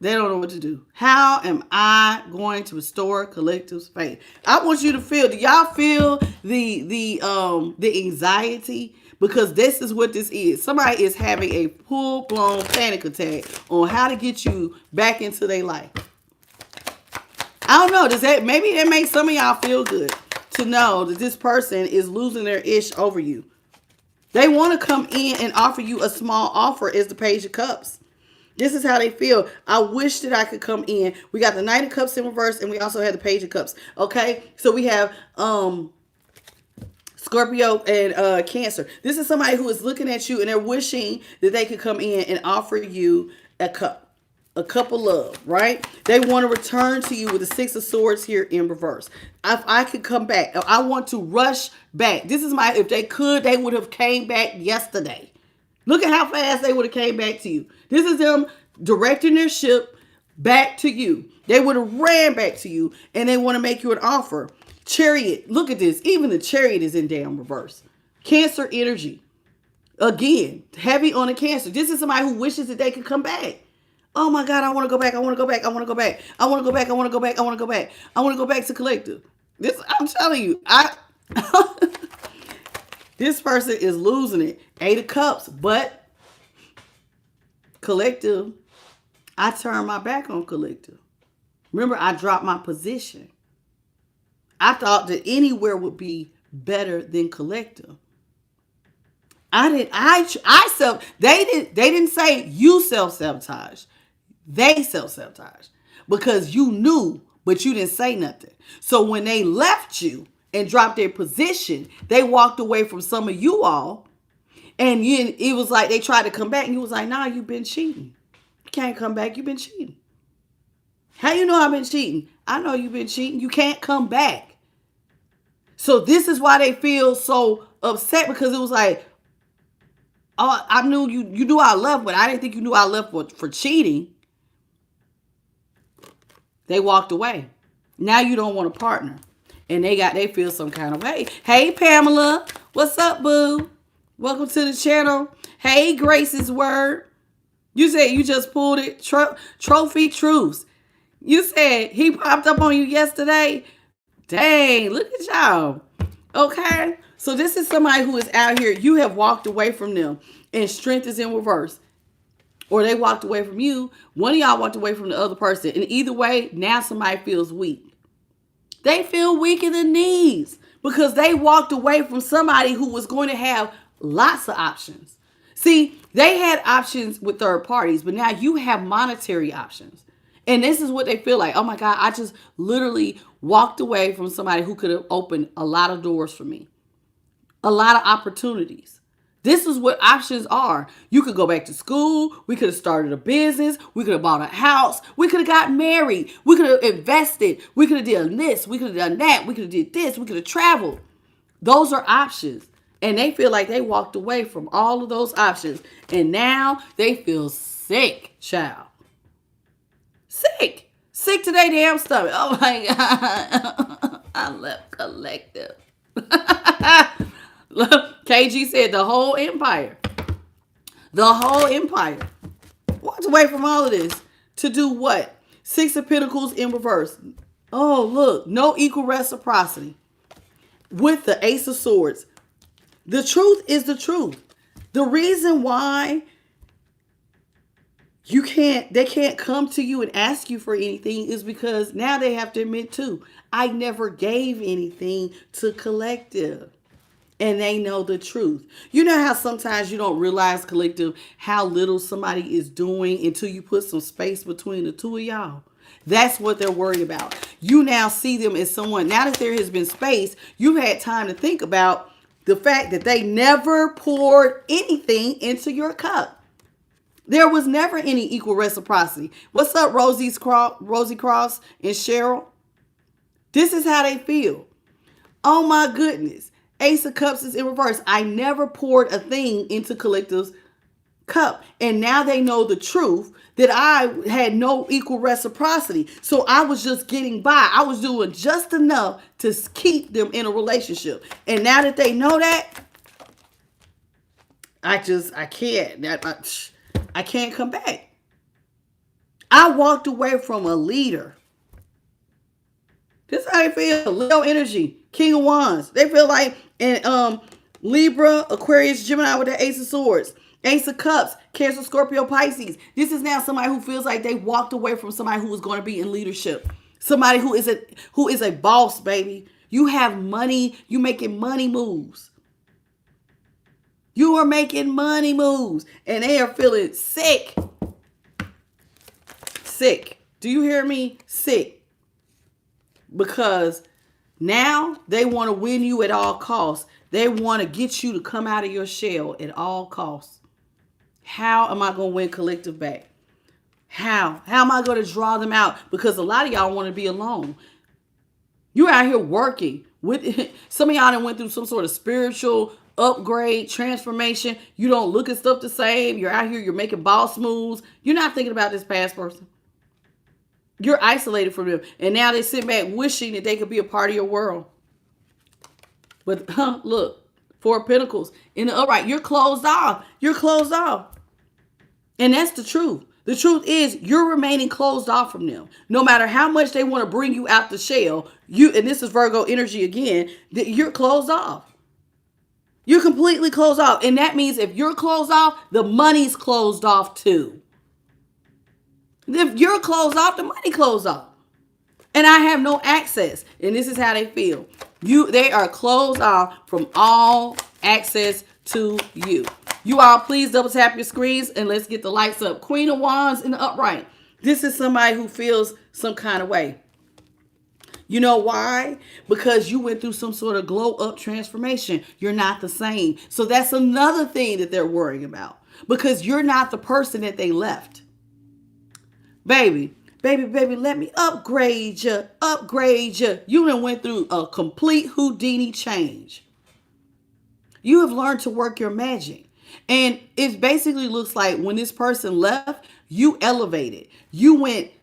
They don't know what to do. How am I going to restore collective's faith? I want you to feel. Do y'all feel the anxiety? Because this is what this is. Somebody is having a full-blown panic attack on how to get you back into their life. I don't know. Maybe that makes some of y'all feel good to know that this person is losing their ish over you. They want to come in and offer you a small offer as the Page of Cups. This is how they feel. I wish that I could come in. We got the Knight of Cups in reverse, and we also have the Page of Cups. Okay, so we have Scorpio and Cancer. This is somebody who is looking at you, and they're wishing that they could come in and offer you a cup of love, right? They want to return to you with the Six of Swords here in reverse. If I could come back, I want to rush back. This is if they could, they would have came back yesterday. Look at how fast they would have came back to you. This is them directing their ship back to you. They would have ran back to you, and they want to make you an offer. Chariot, look at this. Even the Chariot is in damn reverse. Cancer energy. Again, heavy on the Cancer. This is somebody who wishes that they could come back. Oh my God, I want to go back. I want to go back. I want to go back. I want to go back. I want to go back. I want to go back. I want to go back to collective. I'm telling you, this person is losing it. 8 of Cups, but collective, I turned my back on collective. Remember, I dropped my position. I thought that anywhere would be better than collective. They didn't say you self-sabotage. They self-sabotage because you knew, but you didn't say nothing. So when they left you and dropped their position, they walked away from some of you all. And it was like they tried to come back, and you was like, nah, you've been cheating. You can't come back. You've been cheating. How you know I've been cheating? I know you've been cheating. You can't come back. So this is why they feel so upset, because it was like, oh, I knew you knew I left, but I didn't think you knew I left for cheating. They walked away. Now you don't want a partner. And they feel some kind of way. Hey, Pamela. What's up, boo? Welcome to the channel. Hey, Grace's Word. You said you just pulled it. Trophy Truths. You said he popped up on you yesterday. Dang, look at y'all. Okay. So this is somebody who is out here. You have walked away from them, and strength is in reverse. Or they walked away from you. One of y'all walked away from the other person. And either way, now somebody feels weak. They feel weak in the knees because they walked away from somebody who was going to have lots of options. See, they had options with third parties, but now you have monetary options. And this is what they feel like. Oh my God, I just literally walked away from somebody who could have opened a lot of doors for me. A lot of opportunities. This is what options are. You could go back to school. We could have started a business. We could have bought a house. We could have got married. We could have invested. We could have done this. We could have done that. We could have did this. We could have traveled. Those are options. And they feel like they walked away from all of those options. And now they feel sick, child. Sick. Sick to their damn stomach. Oh my God. I left collective. Look, KG said the whole empire. The whole empire. Walked away from all of this. To do what? 6 of Pentacles in reverse. Oh, look. No equal reciprocity. With the Ace of Swords. The truth is the truth. The reason why they can't come to you and ask you for anything, is because now they have to admit too, I never gave anything to collective. And they know the truth. You know how sometimes you don't realize, collective, how little somebody is doing until you put some space between the two of y'all? That's what they're worried about. You now see them as someone, now that there has been space, you've had time to think about the fact that they never poured anything into your cup. There was never any equal reciprocity. What's up, Rosie Cross and Cheryl? This is how they feel. Oh my goodness. Ace of Cups is in reverse. I never poured a thing into Collective's cup. And now they know the truth that I had no equal reciprocity. So I was just getting by. I was doing just enough to keep them in a relationship. And now that they know that, I can't. I can't come back. I walked away from a leader. This is how they feel. Leo energy. King of Wands. They feel like, and Libra, Aquarius, Gemini with the Ace of Swords. Ace of Cups, Cancer, Scorpio, Pisces. This is now somebody who feels like they walked away from somebody who was going to be in leadership. Somebody who is a boss, baby. You have money. You making money moves. You are making money moves. And they are feeling sick. Sick. Do you hear me? Sick. Because now they want to win you at all costs. They want to get you to come out of your shell at all costs. How am I going to win collective back? How? How am I going to draw them out? Because a lot of y'all want to be alone. You're out here working. Some of y'all done went through some sort of spiritual upgrade, transformation. You don't look at stuff the same. You're out here, you're making boss moves. You're not thinking about this past person. You're isolated from them. And now they sit back wishing that they could be a part of your world. But look, Four of Pentacles in the upright. You're closed off. You're closed off. And that's the truth. The truth is you're remaining closed off from them. No matter how much they want to bring you out the shell, and this is Virgo energy again, that you're closed off. You're completely closed off. And that means if you're closed off, the money's closed off too. If you're closed off, the money closed off. And I have no access. And this is how they feel. They are closed off from all access to you. You all, please double tap your screens and let's get the lights up. Queen of Wands in the upright. This is somebody who feels some kind of way. You know why? Because you went through some sort of glow up transformation. You're not the same. So that's another thing that they're worrying about. Because you're not the person that they left. Baby, let me upgrade you. You done went through a complete Houdini change. You have learned to work your magic. And it basically looks like when this person left, you elevated. You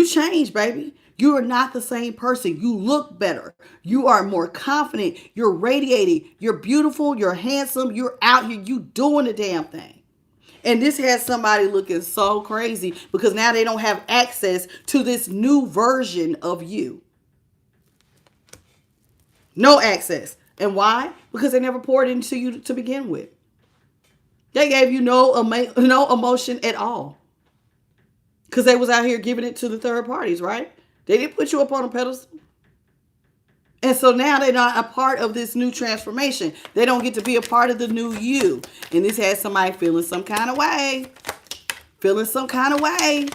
changed, baby. You are not the same person. You look better. You are more confident. You're radiating. You're beautiful. You're handsome. You're out here. You doing the damn thing. And this has somebody looking so crazy because now they don't have access to this new version of you. No access. And why? Because they never poured into you to begin with. They gave you no emotion at all. Because they was out here giving it to the third parties, right? They didn't put you up on a pedestal. And so now they're not a part of this new transformation. They don't get to be a part of the new you. And this has somebody feeling some kind of way. Feeling some kind of way.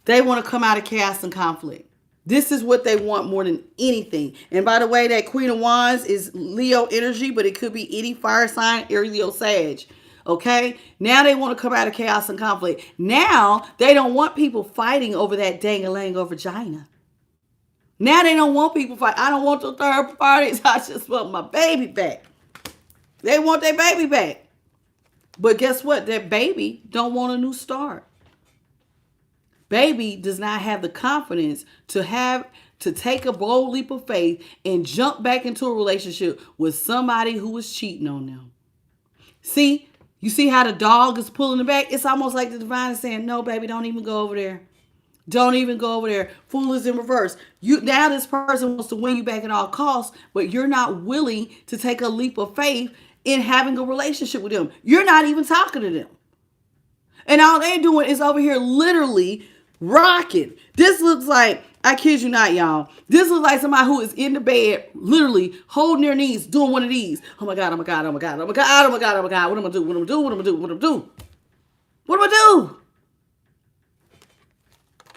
They want to come out of chaos and conflict. This is what they want more than anything. And by the way, that Queen of Wands is Leo energy, but it could be any fire sign, Aries, Leo, Sag. Okay? Now they want to come out of chaos and conflict. Now they don't want people fighting over that dang-a-lang-o vagina. Now they don't want people fighting. I don't want the third parties. I just want my baby back. They want their baby back. But guess what? That baby don't want a new start. Baby does not have the confidence to take a bold leap of faith and jump back into a relationship with somebody who is cheating on them. See, you see how the dog is pulling it back? It's almost like the divine is saying, no, baby, don't even go over there. Don't even go over there. Fool is in reverse. You now this person wants to win you back at all costs, but you're not willing to take a leap of faith in having a relationship with them. You're not even talking to them. And all they're doing is over here literally rocking. This looks like, I kid you not, y'all. This looks like somebody who is in the bed, literally holding their knees, doing one of these. Oh my God, oh my God, oh my God, oh my God, oh my God, oh my God. What am I do? What am I do? What am I do? What am I do? What am I do?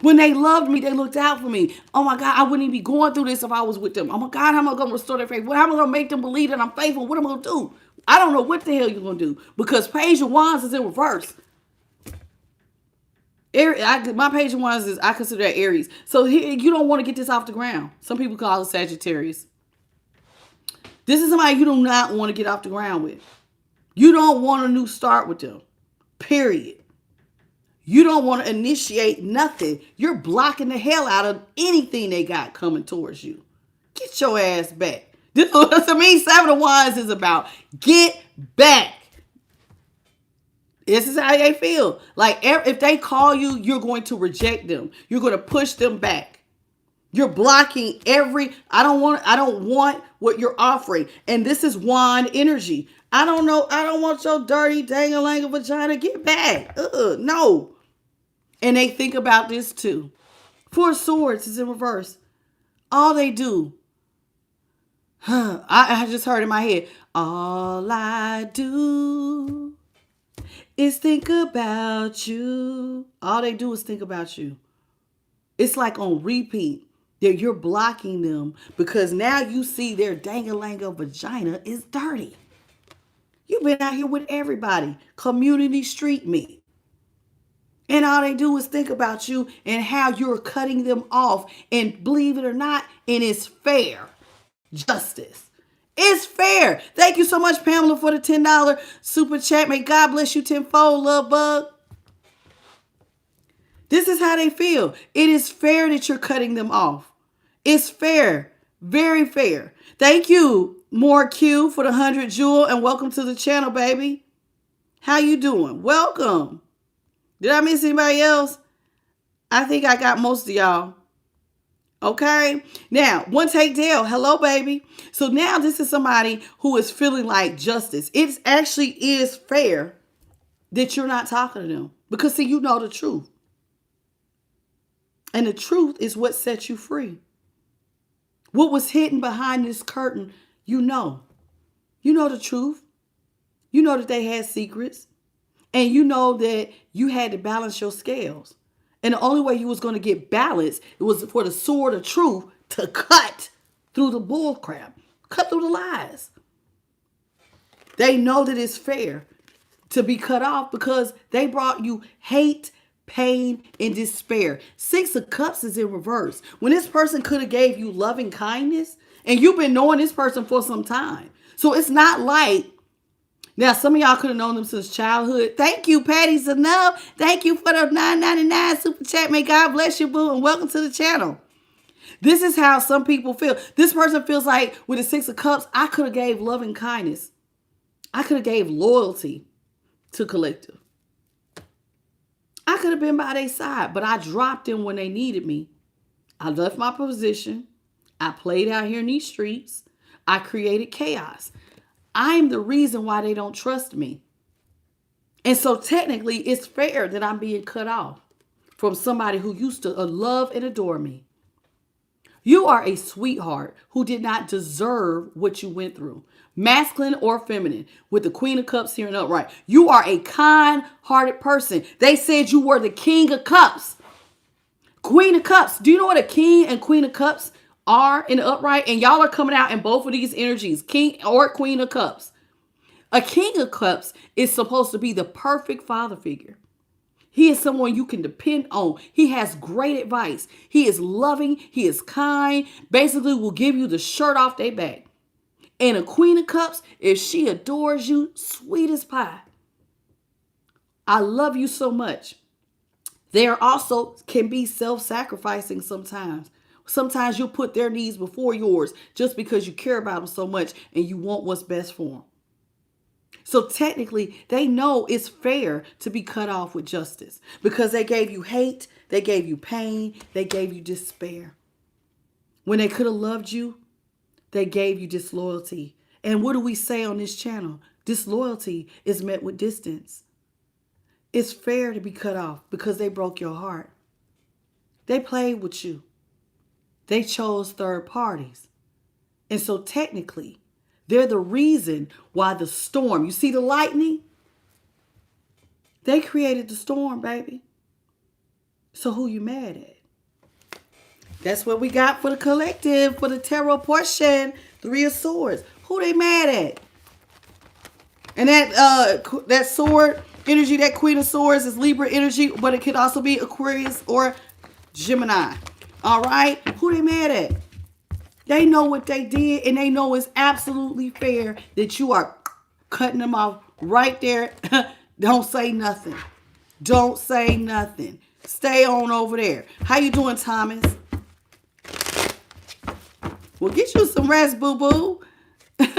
When they loved me, they looked out for me. Oh my God, I wouldn't even be going through this if I was with them. Oh my God, how am I going to restore their faith? How am I going to make them believe that I'm faithful? What am I going to do? I don't know what the hell you're going to do because Page of Wands is in reverse. My Page of Wands is, I consider that Aries. So you don't want to get this off the ground. Some people call it Sagittarius. This is somebody you do not want to get off the ground with. You don't want a new start with them. Period. You don't want to initiate nothing. You're blocking the hell out of anything they got coming towards you. Get your ass back. This is what to me, Seven of Wands is about. Get back. This is how they feel. Like if they call you, you're going to reject them. You're going to push them back. You're blocking I don't want what you're offering. And this is wand energy. I don't want your dirty dang-a-lang vagina. Get back. No. And they think about this too. Four of Swords is in reverse. All they do. I just heard in my head. All I do is think about you. All they do is think about you. It's like on repeat that you're blocking them because now you see their dang-a-lang vagina is dirty. You've been out here with everybody. Community street meat. And all they do is think about you and how you're cutting them off. And believe it or not, and it's fair. Justice. It's fair. Thank you so much, Pamela, for the $10 super chat. May God bless you tenfold, love bug. This is how they feel. It is fair that you're cutting them off. It's fair. Very fair. Thank you, More Q, for the 100 jewel, and welcome to the channel, baby. How you doing? Welcome. Did I miss anybody else? I think I got most of y'all. Okay. Now, One Take Dale. Hello, baby. So now this is somebody who is feeling like justice. It actually is fair that you're not talking to them. Because, see, you know the truth. And the truth is what sets you free. What was hidden behind this curtain, you know. You know the truth. You know that they had secrets. And you know that you had to balance your scales. And the only way you was going to get balanced, it was for the sword of truth to cut through the bull crap. Cut through the lies. They know that it's fair to be cut off because they brought you hate, pain, and despair. Six of Cups is in reverse. When this person could have gave you loving kindness, and you've been knowing this person for some time. So it's not like, now some of y'all could have known them since childhood. Thank you, Patty's Enough. Thank you for the $9.99 super chat. May God bless you, boo, and welcome to the channel. This is how some people feel. This person feels like with the Six of Cups, I could have gave loving kindness. I could have gave loyalty to collective. I could have been by their side, but I dropped them when they needed me. I left my position. I played out here in these streets. I created chaos. I'm the reason why they don't trust me. And so technically, it's fair that I'm being cut off from somebody who used to love and adore me. You are a sweetheart who did not deserve what you went through. Masculine or feminine, with the Queen of Cups here and upright. You are a kind-hearted person. They said you were the King of Cups. Queen of Cups. Do you know what a King and Queen of Cups are in the upright? And y'all are coming out in both of these energies, King or Queen of Cups. A King of Cups is supposed to be the perfect father figure. He is someone you can depend on. He has great advice. He is loving. He is kind. Basically will give you the shirt off their back. And a Queen of Cups, if she adores you, sweet as pie. I love you so much. They also can be self-sacrificing sometimes. Sometimes you'll put their needs before yours just because you care about them so much and you want what's best for them. So technically, they know it's fair to be cut off with justice because they gave you hate, they gave you pain, they gave you despair. When they could have loved you, they gave you disloyalty. And what do we say on this channel? Disloyalty is met with distance. It's fair to be cut off because they broke your heart. They played with you. They chose third parties. And so technically, they're the reason why the storm, you see the lightning? They created the storm, baby. So who you mad at? That's what we got for the collective, for the tarot portion. 3 of Swords. Who they mad at? And that sword energy, that Queen of Swords is Libra energy, but it could also be Aquarius or Gemini. All right? Who they mad at? They know what they did, and they know it's absolutely fair that you are cutting them off right there. Don't say nothing. Don't say nothing. Stay on over there. How you doing, Thomas? Well, get you some rest, boo-boo. Get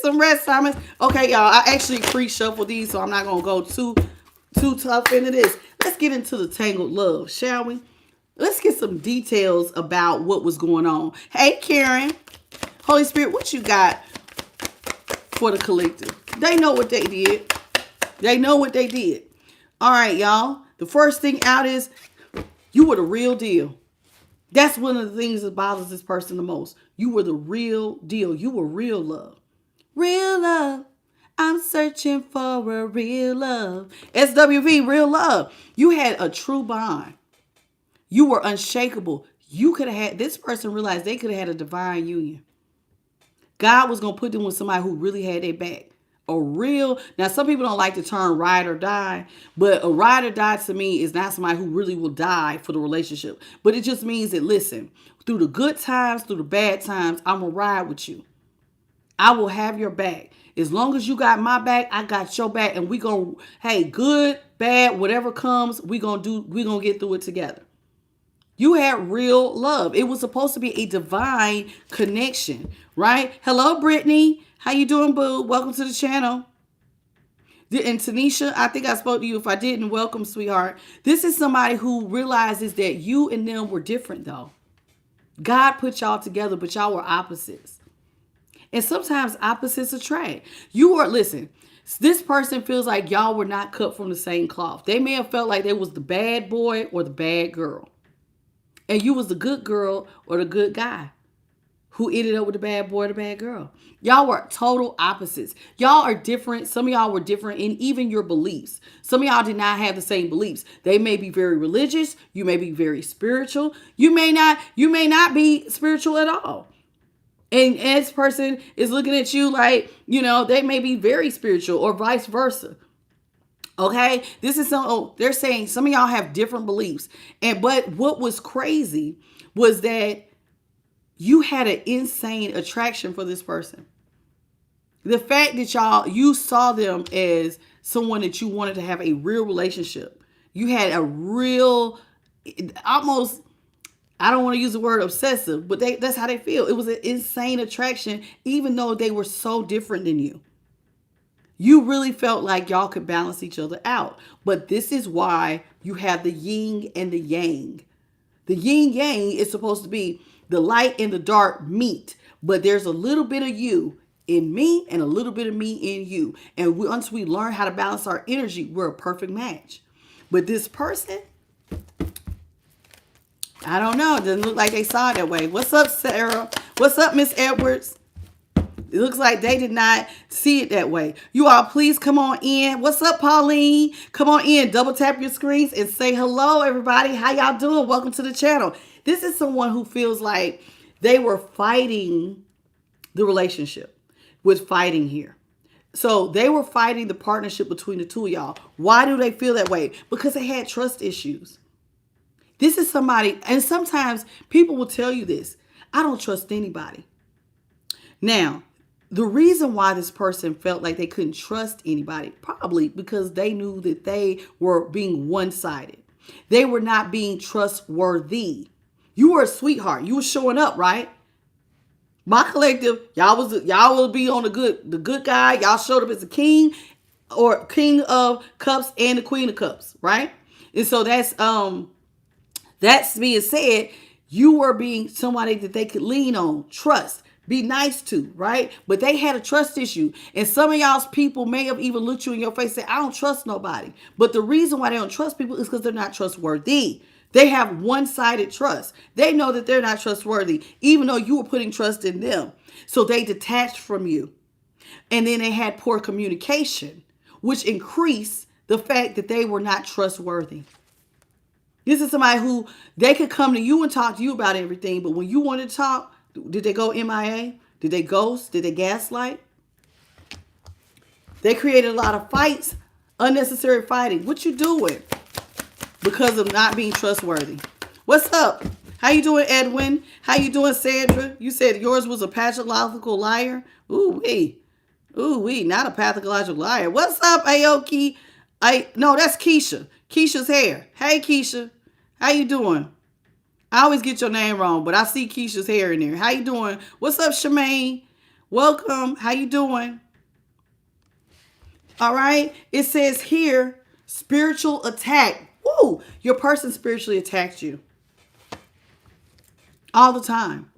some rest, Thomas. Okay, y'all. I actually pre-shuffled these, so I'm not going to go too tough into this. Let's get into the Tangled love, shall we? Let's get some details about what was going on. Hey, Karen. Holy Spirit, what you got for the collective? They know what they did. They know what they did. All right, y'all. The first thing out is you were the real deal. That's one of the things that bothers this person the most. You were the real deal. You were real love. Real love. I'm searching for a real love. SWV, real love. You had a true bond. You were unshakable. You could have had, this person realized they could have had a divine union. God was going to put them with somebody who really had their back. A real, now some people don't like the term ride or die, but a ride or die to me is not somebody who really will die for the relationship. But it just means that, listen, through the good times, through the bad times, I'm going to ride with you. I will have your back. As long as you got my back, I got your back. And we going to, hey, good, bad, whatever comes, we going to get through it together. You had real love. It was supposed to be a divine connection, right? Hello, Brittany. How you doing, boo? Welcome to the channel. And Tanisha, I think I spoke to you. If I didn't, welcome, sweetheart. This is somebody who realizes that you and them were different, though. God put y'all together, but y'all were opposites. And sometimes opposites attract. Listen, this person feels like y'all were not cut from the same cloth. They may have felt like they was the bad boy or the bad girl. And you was the good girl or the good guy who ended up with the bad boy or the bad girl. Y'all were total opposites. Y'all are different. Some of y'all were different in even your beliefs. Some of y'all did not have the same beliefs. They may be very religious. You may be very spiritual. You may not be spiritual at all. And this person is looking at you like, they may be very spiritual or vice versa. Okay, they're saying some of y'all have different beliefs. But what was crazy was that you had an insane attraction for this person. The fact that you saw them as someone that you wanted to have a real relationship. You had a real, almost, I don't want to use the word obsessive, but that's how they feel. It was an insane attraction, even though they were so different than you. You really felt like y'all could balance each other out. But this is why you have the yin and the yang. The yin yang is supposed to be the light and the dark meet. But there's a little bit of you in me and a little bit of me in you. And once we learn how to balance our energy, we're a perfect match. But this person, I don't know. It doesn't look like they saw it that way. What's up, Sarah? What's up, Miss Edwards? It looks like they did not see it that way. You all, please come on in. What's up, Pauline? Come on in. Double tap your screens and say hello, everybody. How y'all doing? Welcome to the channel. This is someone who feels like they were fighting the relationship with fighting here. So they were fighting the partnership between the two of y'all. Why do they feel that way? Because they had trust issues. This is somebody, and sometimes people will tell you this. I don't trust anybody. Now, the reason why this person felt like they couldn't trust anybody, probably because they knew that they were being one-sided. They were not being trustworthy. You were a sweetheart. You were showing up, right? My collective, y'all will be on the good guy. Y'all showed up as a king or king of cups and the queen of cups, right? And so that's being said, you were being somebody that they could lean on, trust, be nice to, right? But they had a trust issue. And some of y'all's people may have even looked you in your face and said, I don't trust nobody. But the reason why they don't trust people is because they're not trustworthy. They have one-sided trust. They know that they're not trustworthy, even though you were putting trust in them. So they detached from you. And then they had poor communication, which increased the fact that they were not trustworthy. This is somebody who they could come to you and talk to you about everything, but when you wanted to talk, did they go MIA? Did they ghost? Did they gaslight? They created a lot of fights, unnecessary fighting. What you doing? Because of not being trustworthy. What's up? How you doing, Edwin? How you doing, Sandra? You said yours was a pathological liar. Ooh wee, not a pathological liar. What's up, Aoki? No, that's Keisha. Keisha's hair. Hey, Keisha. How you doing? I always get your name wrong, but I see Keisha's hair in there. How you doing? What's up, Shemaine? Welcome. How you doing? All right. It says here, spiritual attack. Woo! Your person spiritually attacked you. All the time.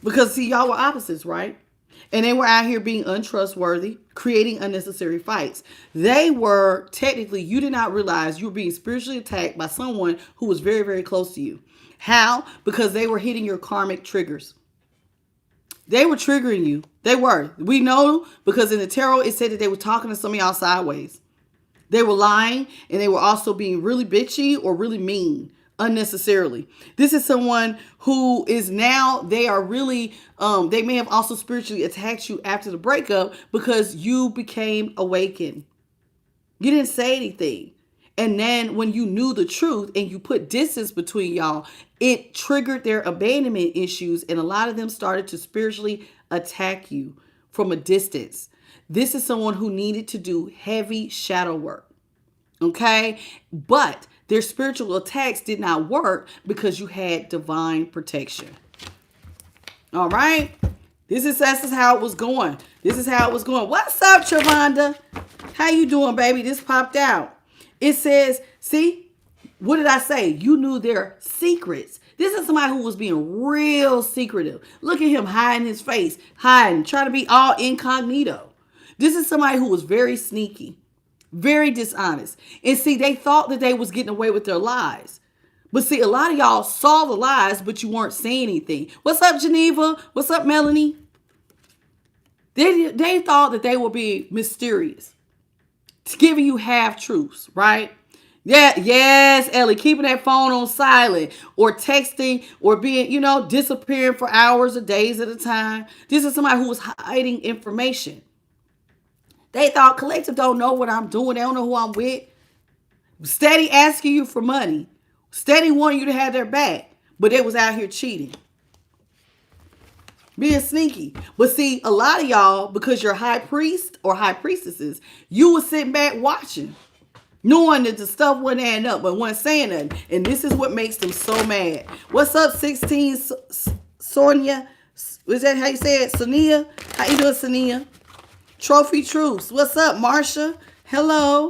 Because, see, y'all were opposites, right? And they were out here being untrustworthy, creating unnecessary fights. They were, technically, you did not realize you were being spiritually attacked by someone who was very, very close to you. How? Because they were hitting your karmic triggers. They were triggering you. They were. We know because in the tarot, it said that they were talking to some of y'all sideways. They were lying, and they were also being really bitchy or really mean unnecessarily. This is someone who is now, they are really, they may have also spiritually attacked you after the breakup because you became awakened. You didn't say anything. And then when you knew the truth and you put distance between y'all, it triggered their abandonment issues, and a lot of them started to spiritually attack you from a distance. This is someone who needed to do heavy shadow work. Okay? But their spiritual attacks did not work because you had divine protection. All right? This is how it was going. This is how it was going. What's up, Chavonda? How you doing, baby? This popped out. It says, see, what did I say? You knew their secrets. This is somebody who was being real secretive. Look at him hiding his face, hiding, trying to be all incognito. This is somebody who was very sneaky, very dishonest. And see, they thought that they was getting away with their lies. But see, a lot of y'all saw the lies, but you weren't saying anything. What's up, Geneva? What's up, Melanie? They thought that they were being mysterious. It's giving you half truths, right? Yeah, yes, Ellie, keeping that phone on silent or texting or being, disappearing for hours or days at a time. This is somebody who was hiding information. They thought collective don't know what I'm doing. They don't know who I'm with. Steady asking you for money. Steady wanting you to have their back. But they was out here cheating. Being sneaky. But see, a lot of y'all, because you're high priest or high priestesses, you were sitting back watching. Knowing that the stuff wasn't adding up, but wasn't saying nothing. And this is what makes them so mad. What's up, 16 Sonia? Is that how you say it? Sonia? How you doing, Sonia? Trophy Truths. What's up, Marsha? Hello.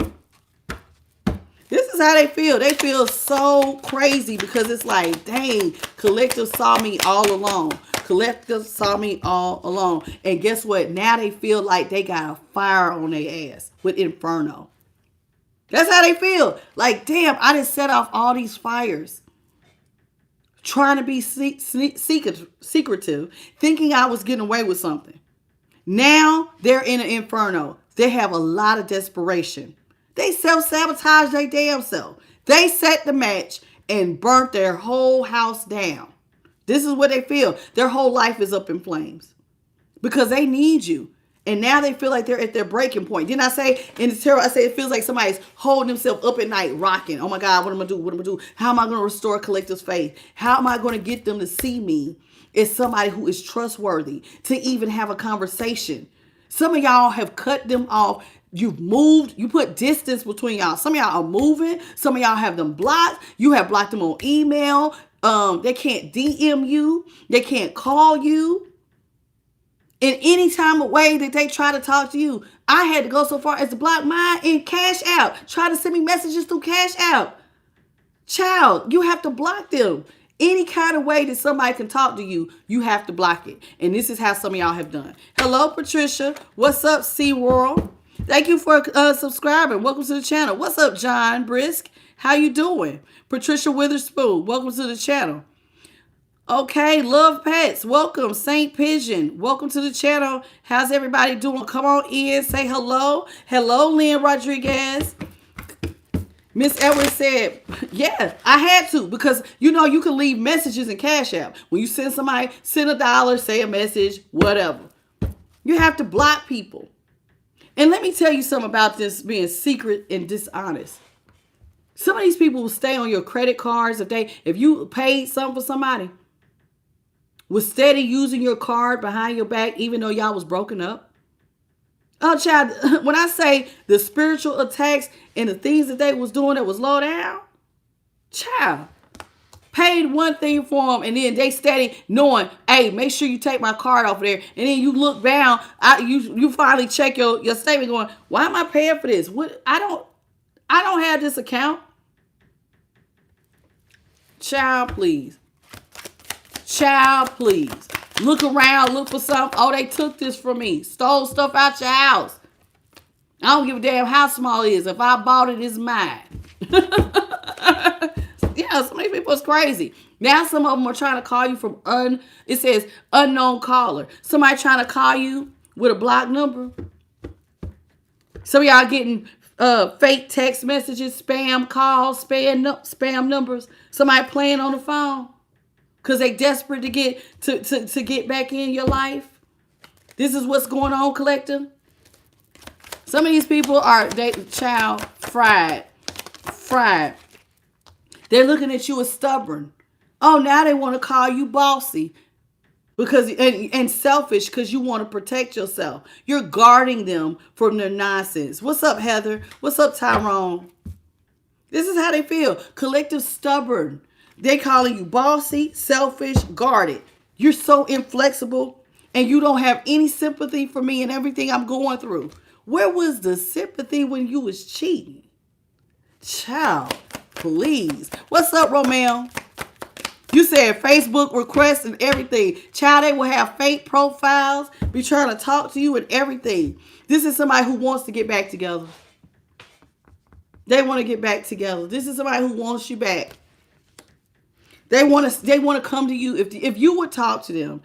This is how they feel. They feel so crazy because it's like, dang, collective saw me all along. Collective saw me all along. And guess what? Now they feel like they got a fire on their ass with Inferno. That's how they feel. Like, damn, I done set off all these fires. Trying to be secretive, thinking I was getting away with something. Now they're in an inferno. They have a lot of desperation. They self-sabotage their damn self. They set the match and burnt their whole house down. This is what they feel. Their whole life is up in flames because they need you. And now they feel like they're at their breaking point. Didn't I say in the tarot, I say it feels like somebody's holding themselves up at night, rocking. Oh my God, what am I going to do? What am I going to do? How am I going to restore collective's faith? How am I going to get them to see me as somebody who is trustworthy to even have a conversation? Some of y'all have cut them off. You've moved. You put distance between y'all. Some of y'all are moving. Some of y'all have them blocked. You have blocked them on email. They can't DM you. They can't call you. In any time of way that they try to talk to you, I had to go so far as to block mine in Cash App. Try to send me messages through Cash App. Child, you have to block them. Any kind of way that somebody can talk to you, you have to block it. And this is how some of y'all have done. Hello, Patricia. What's up, SeaWorld? Thank you for subscribing. Welcome to the channel. What's up, John Brisk? How you doing? Patricia Witherspoon, welcome to the channel. Okay, Love Pets, welcome. Saint Pigeon, welcome to the channel. How's everybody doing? Come on in, say hello. Hello, Lynn Rodriguez. Miss Edwards said, yeah, I had to, because you know you can leave messages in Cash App. When you send somebody, send $1, say a message, whatever. You have to block people. And let me tell you something about this being secret and dishonest. Some of these people will stay on your credit cards if you paid something for somebody, was steady using your card behind your back, even though y'all was broken up. Oh, child, when I say the spiritual attacks and the things that they was doing that was low down, child, paid one thing for them, and then they steady knowing, hey, make sure you take my card off of there. And then you look down, you finally check your statement going, why am I paying for this? What? I don't have this account. Child, please. Child, please. Look around, look for something. Oh, they took this from me. Stole stuff out your house. I don't give a damn how small it is. If I bought it, it's mine. Yeah, some of these people is crazy. Now some of them are trying to call you from it says unknown caller. Somebody trying to call you with a blocked number. Some of y'all getting fake text messages, spam calls, spam numbers. Somebody playing on the phone because they desperate to get back in your life. This is what's going on, collective. Some of these people are fried. They're looking at you as stubborn. Oh, now they want to call you bossy because and selfish because you want to protect yourself. You're guarding them from their nonsense. What's up, Heather? What's up, Tyrone? This is how they feel. Collective stubborn. They calling you bossy, selfish, guarded. You're so inflexible and you don't have any sympathy for me and everything I'm going through. Where was the sympathy when you was cheating? Child, please. What's up, Romeo? You said Facebook requests and everything. Child, they will have fake profiles, be trying to talk to you and everything. This is somebody who wants to get back together. They want to get back together. This is somebody who wants you back. They want to come to you if you would talk to them.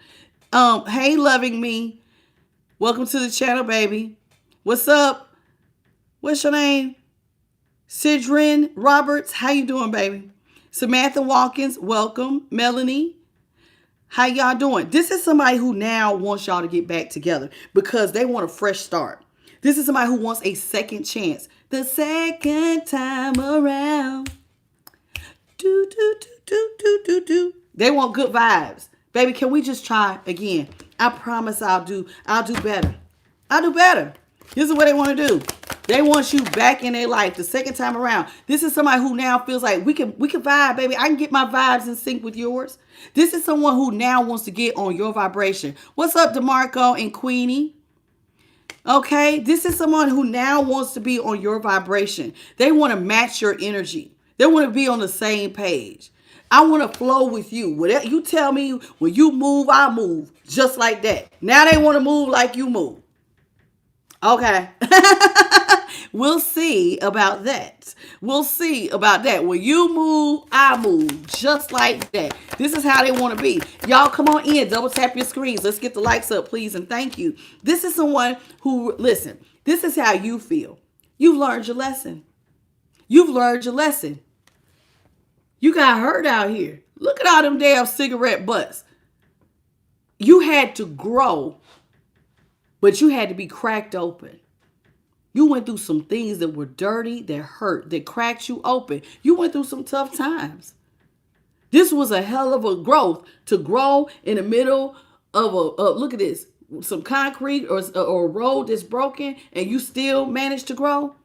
Hey, loving me. Welcome to the channel, baby. What's up? What's your name? Sidrin Roberts. How you doing, baby? Samantha Watkins. Welcome. Melanie. How y'all doing? This is somebody who now wants y'all to get back together because they want a fresh start. This is somebody who wants a second chance. The second time around. Do, do, do, do, do, do, do. They want good vibes. Baby, can we just try again? I promise I'll do better. I'll do better. This is what they want to do. They want you back in their life the second time around. This is somebody who now feels like we can vibe, baby. I can get my vibes in sync with yours. This is someone who now wants to get on your vibration. What's up, DeMarco and Queenie? Okay, this is someone who now wants to be on your vibration. They want to match your energy. They want to be on the same page. I want to flow with you. Whatever you tell me, when you move, I move. Just like that. Now they want to move like you move. Okay. We'll see about that. We'll see about that. When you move, I move. Just like that. This is how they want to be. Y'all come on in. Double tap your screens. Let's get the likes up, please. And thank you. This is someone who, listen, this is how you feel. You've learned your lesson. You've learned your lesson. You got hurt out here. Look at all them damn cigarette butts. You had to grow, but you had to be cracked open. You went through some things that were dirty, that hurt, that cracked you open. You went through some tough times. This was a hell of a growth to grow in the middle of look at this, some concrete or a road that's broken and you still managed to grow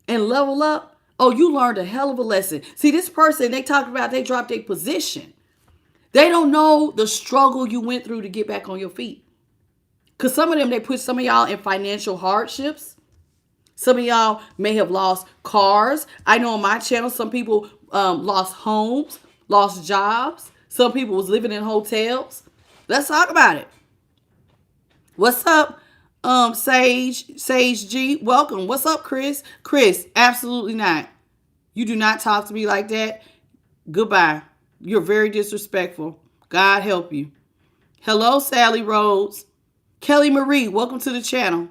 and level up. Oh, you learned a hell of a lesson. See, this person, they talk about they dropped their position. They don't know the struggle you went through to get back on your feet. Because some of them, they put some of y'all in financial hardships. Some of y'all may have lost cars. I know on my channel, some people lost homes, lost jobs. Some people was living in hotels. Let's talk about it. What's up, Sage G? Welcome. What's up, Chris? Chris, absolutely not. You do not talk to me like that. Goodbye. You're very disrespectful. God help you. Hello, Sally Rhodes. Kelly Marie, welcome to the channel.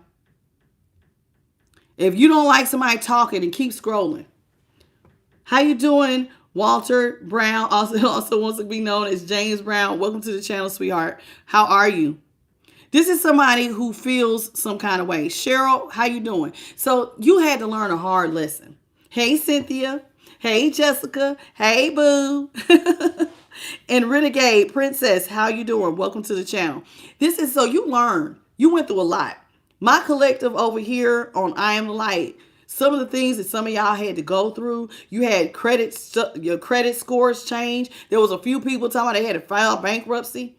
If you don't like somebody talking, then keep scrolling. How you doing, Walter Brown? Also wants to be known as James Brown. Welcome to the channel, sweetheart. How are you? This is somebody who feels some kind of way. Cheryl, how you doing? So you had to learn a hard lesson. Hey, Cynthia. Hey, Jessica. Hey, Boo. And Renegade Princess, how you doing? Welcome to the channel. This is so you learn. You went through a lot. My collective over here on I Am the Light, some of the things that some of y'all had to go through, you had your credit scores change. There was a few people talking about they had to file bankruptcy.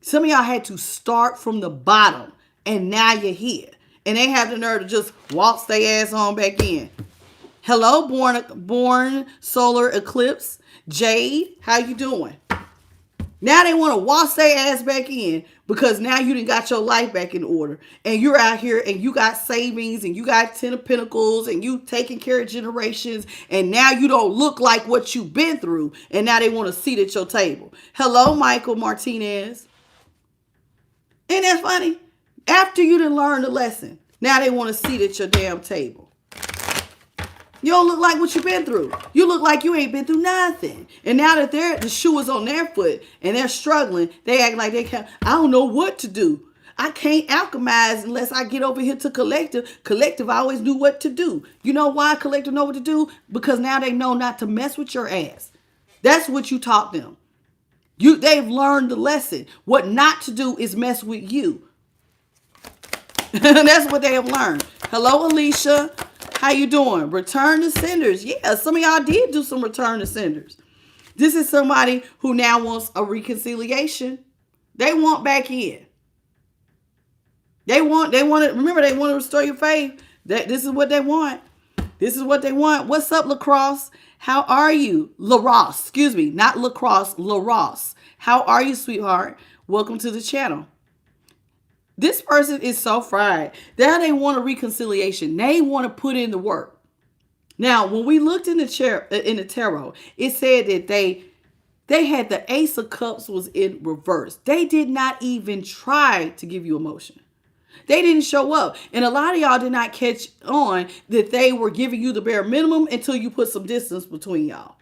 Some of y'all had to start from the bottom, and now you're here. And they have the nerve to just waltz their ass on back in. Hello, born solar eclipse. Jade, how you doing? Now they want to waltz their ass back in because now you done got your life back in order. And you're out here and you got savings and you got 10 of Pentacles and you taking care of generations. And now you don't look like what you've been through. And now they want a seat at your table. Hello, Michael Martinez. Ain't that funny? After you done learned the lesson, now they want a seat at your damn table. You don't look like what you've been through. You look like you ain't been through nothing. And now that the shoe is on their foot and they're struggling, they act like they can't. I don't know what to do. I can't alchemize unless I get over here to collective. Collective, I always knew what to do. You know why collective know what to do? Because now they know not to mess with your ass. That's what you taught them. They've learned the lesson. What not to do is mess with you. That's what they have learned. Hello, Alicia. How you doing? Return to senders. Yeah, some of y'all did do some return to senders. This is somebody who now wants a reconciliation. They want back in. They want remember, they want to restore your faith. This is what they want. This is what they want. What's up, LaCrosse? How are you? LaRosse, excuse me, not LaCrosse, LaRosse. How are you, sweetheart? Welcome to the channel. This person is so fried. Now they want a reconciliation. They want to put in the work. Now, when we looked in the tarot, it said that they had the Ace of Cups was in reverse. They did not even try to give you emotion. They didn't show up. And a lot of y'all did not catch on that they were giving you the bare minimum until you put some distance between y'all.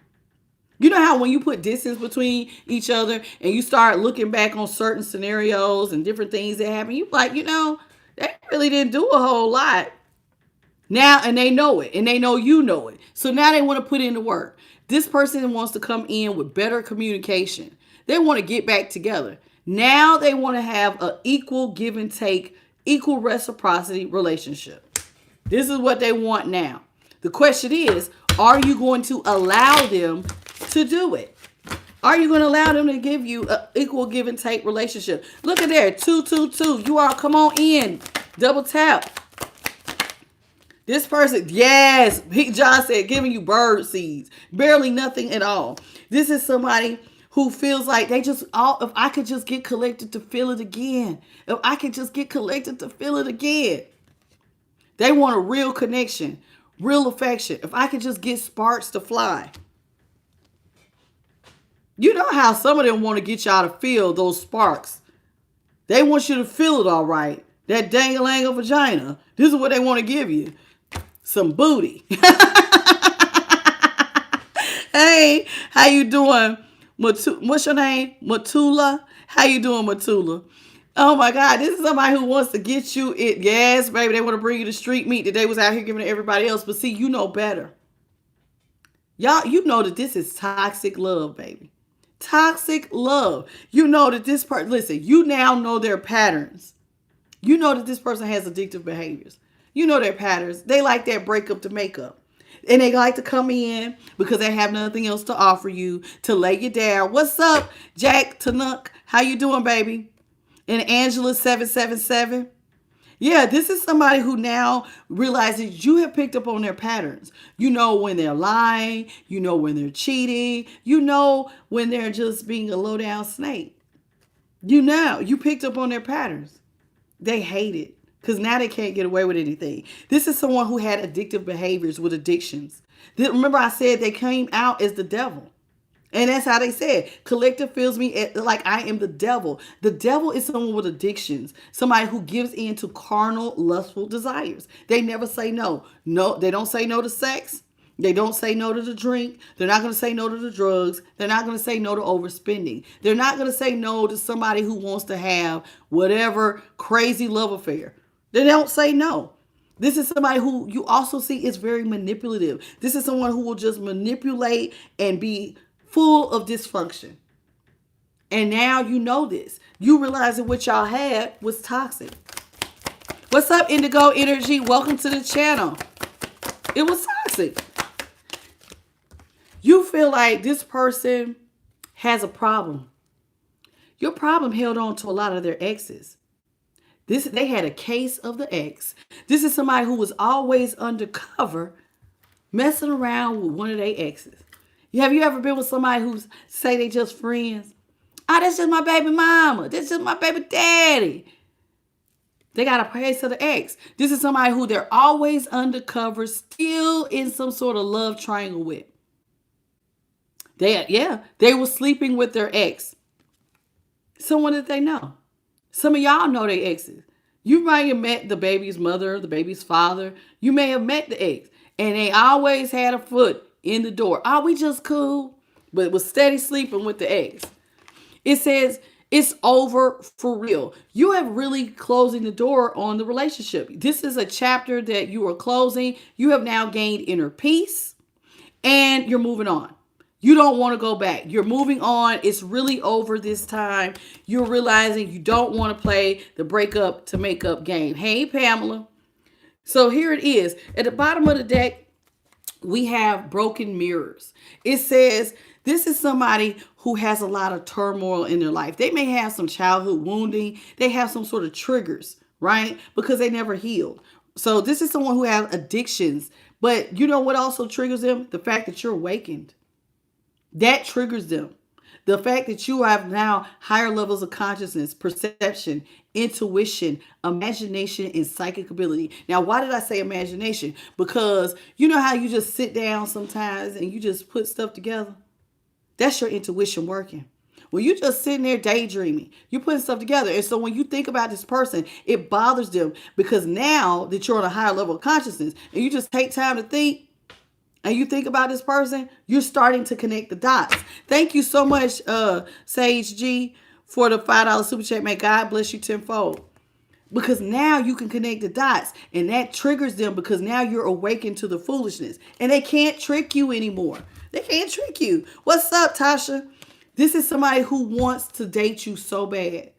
You know how when you put distance between each other and you start looking back on certain scenarios and different things that happen, you like, they really didn't do a whole lot. Now, and they know it, and they know you know it. So now they want to put in the work. This person wants to come in with better communication. They want to get back together. Now they want to have an equal give and take, equal reciprocity relationship. This is what they want now. The question is, are you going to allow them to do it? Are you going to allow them to give you an equal give and take relationship? Look at there, 222. You all come on in. Double tap. This person, yes, John said, giving you bird seeds. Barely nothing at all. This is somebody who feels like if I could just get collected to feel it again. If I could just get collected to feel it again. They want a real connection, real affection. If I could just get sparks to fly. You know how some of them want to get y'all to feel those sparks. They want you to feel it all right. That dang-a-lang vagina. This is what they want to give you. Some booty. Hey, how you doing? What's your name? Matula? How you doing, Matula? Oh my God, this is somebody who wants to get you it. Yes, baby, they want to bring you the street meat that they was out here giving to everybody else. But see, you know better. Y'all, you know that this is toxic love, baby. Toxic love. You know that this person, listen, you now know their patterns. You know that this person has addictive behaviors. You know their patterns. They like that breakup to make up. And they like to come in because they have nothing else to offer you, to lay you down. What's up, Jack Tanuk? How you doing, baby? And Angela 777. Yeah, this is somebody who now realizes you have picked up on their patterns. You know when they're lying. You know when they're cheating. You know when they're just being a low down snake. You picked up on their patterns. They hate it because now they can't get away with anything. This is someone who had addictive behaviors with addictions. Remember I said they came out as the devil. And that's how they said. Collective feels me like I am the devil. The devil is someone with addictions. Somebody who gives in to carnal, lustful desires. They never say no. No, they don't say no to sex. They don't say no to the drink. They're not going to say no to the drugs. They're not going to say no to overspending. They're not going to say no to somebody who wants to have whatever crazy love affair. They don't say no. This is somebody who you also see is very manipulative. This is someone who will just manipulate and be full of dysfunction. And now you know this. You realize that what y'all had was toxic. What's up, Indigo Energy? Welcome to the channel. It was toxic. You feel like this person has a problem. Your problem held on to a lot of their exes. They had a case of the ex. This is somebody who was always undercover, messing around with one of their exes. Have you ever been with somebody who say they just friends? Oh, that's just my baby mama. That's just my baby daddy. They got a case of the ex. This is somebody who they're always undercover, still in some sort of love triangle with. They were sleeping with their ex. Someone that they know. Some of y'all know their exes. You might have met the baby's mother, the baby's father. You may have met the ex. And they always had a foot in the door. Oh, we just cool. But was steady sleeping with the ex. It says it's over for real. You have really closing the door on the relationship. This is a chapter that you are closing. You have now gained inner peace. And you're moving on. You don't want to go back. You're moving on. It's really over this time. You're realizing you don't want to play the breakup to make up game. Hey, Pamela. So here it is. At the bottom of the deck, we have broken mirrors. It says this is somebody who has a lot of turmoil in their life. They may have some childhood wounding. They have some sort of triggers, right? Because they never healed. So this is someone who has addictions. But you know what also triggers them? The fact that you're awakened. That triggers them. The fact that you have now higher levels of consciousness, perception, intuition, imagination, and psychic ability. Now, why did I say imagination? Because you know how you just sit down sometimes and you just put stuff together? That's your intuition working. When you just sitting there daydreaming, you're putting stuff together. And so when you think about this person, it bothers them because now that you're on a higher level of consciousness and you just take time to think, and you think about this person, you're starting to connect the dots. Thank you so much, Sage G, for the $5 super chat. May God bless you tenfold. Because now you can connect the dots. And that triggers them because now you're awakened to the foolishness. And they can't trick you anymore. They can't trick you. What's up, Tasha? This is somebody who wants to date you so bad.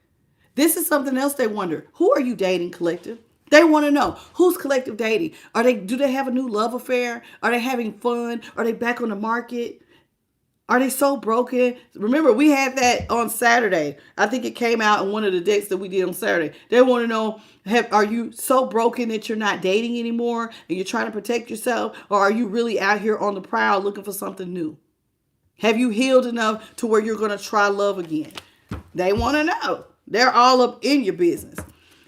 This is something else they wonder. Who are you dating, collective? They want to know who's collective dating. Do they have a new love affair? Are they having fun? Are they back on the market? Are they so broken? Remember, we had that on Saturday. I think it came out in one of the decks that we did on Saturday. They want to know, are you so broken that you're not dating anymore and you're trying to protect yourself? Or are you really out here on the prowl looking for something new? Have you healed enough to where you're going to try love again? They want to know. They're all up in your business.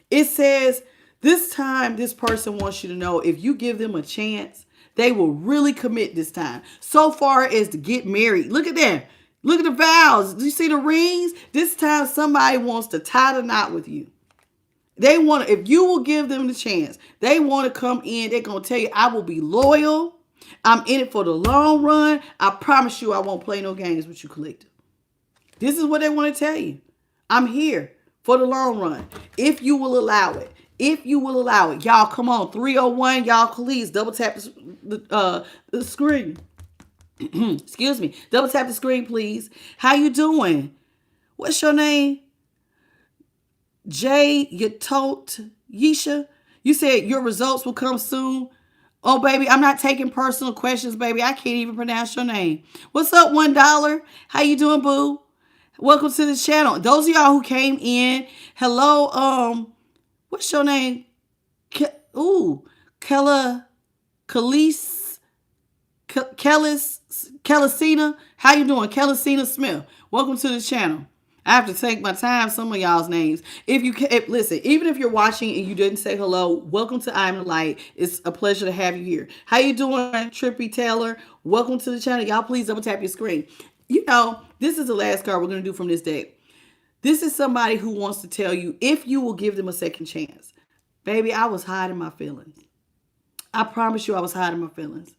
It says, this time, this person wants you to know if you give them a chance, they will really commit this time. So far as to get married. Look at that. Look at the vows. Do you see the rings? This time, somebody wants to tie the knot with you. They want to, if you will give them the chance, they want to come in. They're going to tell you, I will be loyal. I'm in it for the long run. I promise you I won't play no games with you, collective. This is what they want to tell you. I'm here for the long run. If you will allow it. If you will allow it. Y'all, come on. 301, y'all, please double tap the screen. Excuse me. Double tap the screen, please. How you doing? What's your name? Jay Yatot Yisha. You said your results will come soon. Oh, baby, I'm not taking personal questions, baby. I can't even pronounce your name. What's up, $1? How you doing, boo? Welcome to the channel. Those of y'all who came in, hello, what's your name? Kella, Khalees, Kellicina. How you doing? Kellicina Smith. Welcome to the channel. I have to take my time, some of y'all's names. Listen, even if you're watching and you didn't say hello, welcome to I'm the Light. It's a pleasure to have you here. How you doing, Trippy Taylor? Welcome to the channel. Y'all please double tap your screen. You know, this is the last card we're going to do from this deck. This is somebody who wants to tell you if you will give them a second chance. Baby, I was hiding my feelings. I promise you I was hiding my feelings.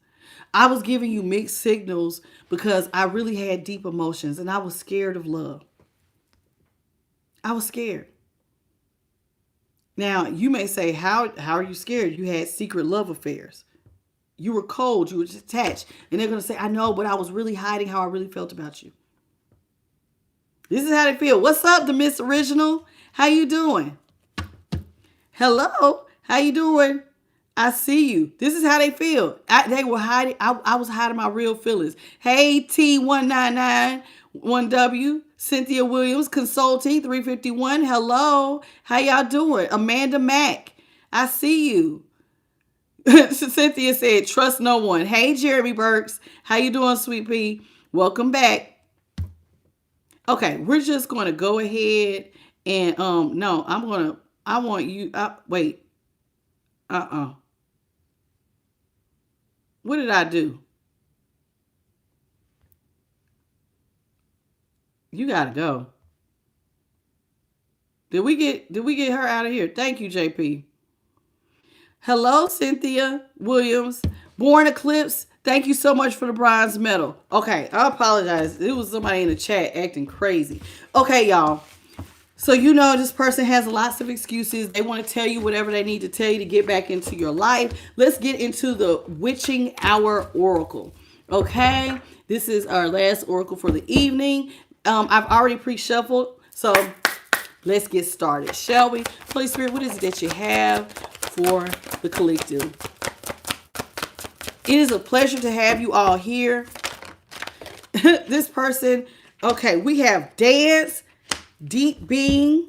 I was giving you mixed signals because I really had deep emotions and I was scared of love. I was scared. Now, you may say, how are you scared? You had secret love affairs. You were cold. You were detached. And they're going to say, I know, but I was really hiding how I really felt about you. This is how they feel. What's up, the Miss Original? How you doing? Hello. How you doing? I see you. This is how they feel. They were hiding. I was hiding my real feelings. Hey, T1991W, Cynthia Williams, Consulting 351. Hello. How y'all doing? Amanda Mack. I see you. Cynthia said, trust no one. Hey, Jeremy Burks. How you doing, Sweet Pea? Welcome back. Okay, we're just going to go ahead and, no, I want you, wait. What did I do? You got to go. Did we get her out of here? Thank you, JP. Hello, Cynthia Williams. Born Eclipse. Thank you so much for the bronze medal. Okay, I apologize. It was somebody in the chat acting crazy. Okay, y'all. So you know this person has lots of excuses. They want to tell you whatever they need to tell you to get back into your life. Let's get into the Witching Hour Oracle. Okay, this is our last oracle for the evening. I've already pre-shuffled, so let's get started, shall we? Holy Spirit, what is it that you have for the collective? It is a pleasure to have you all here. This person, okay, we have Dance, Deep Being.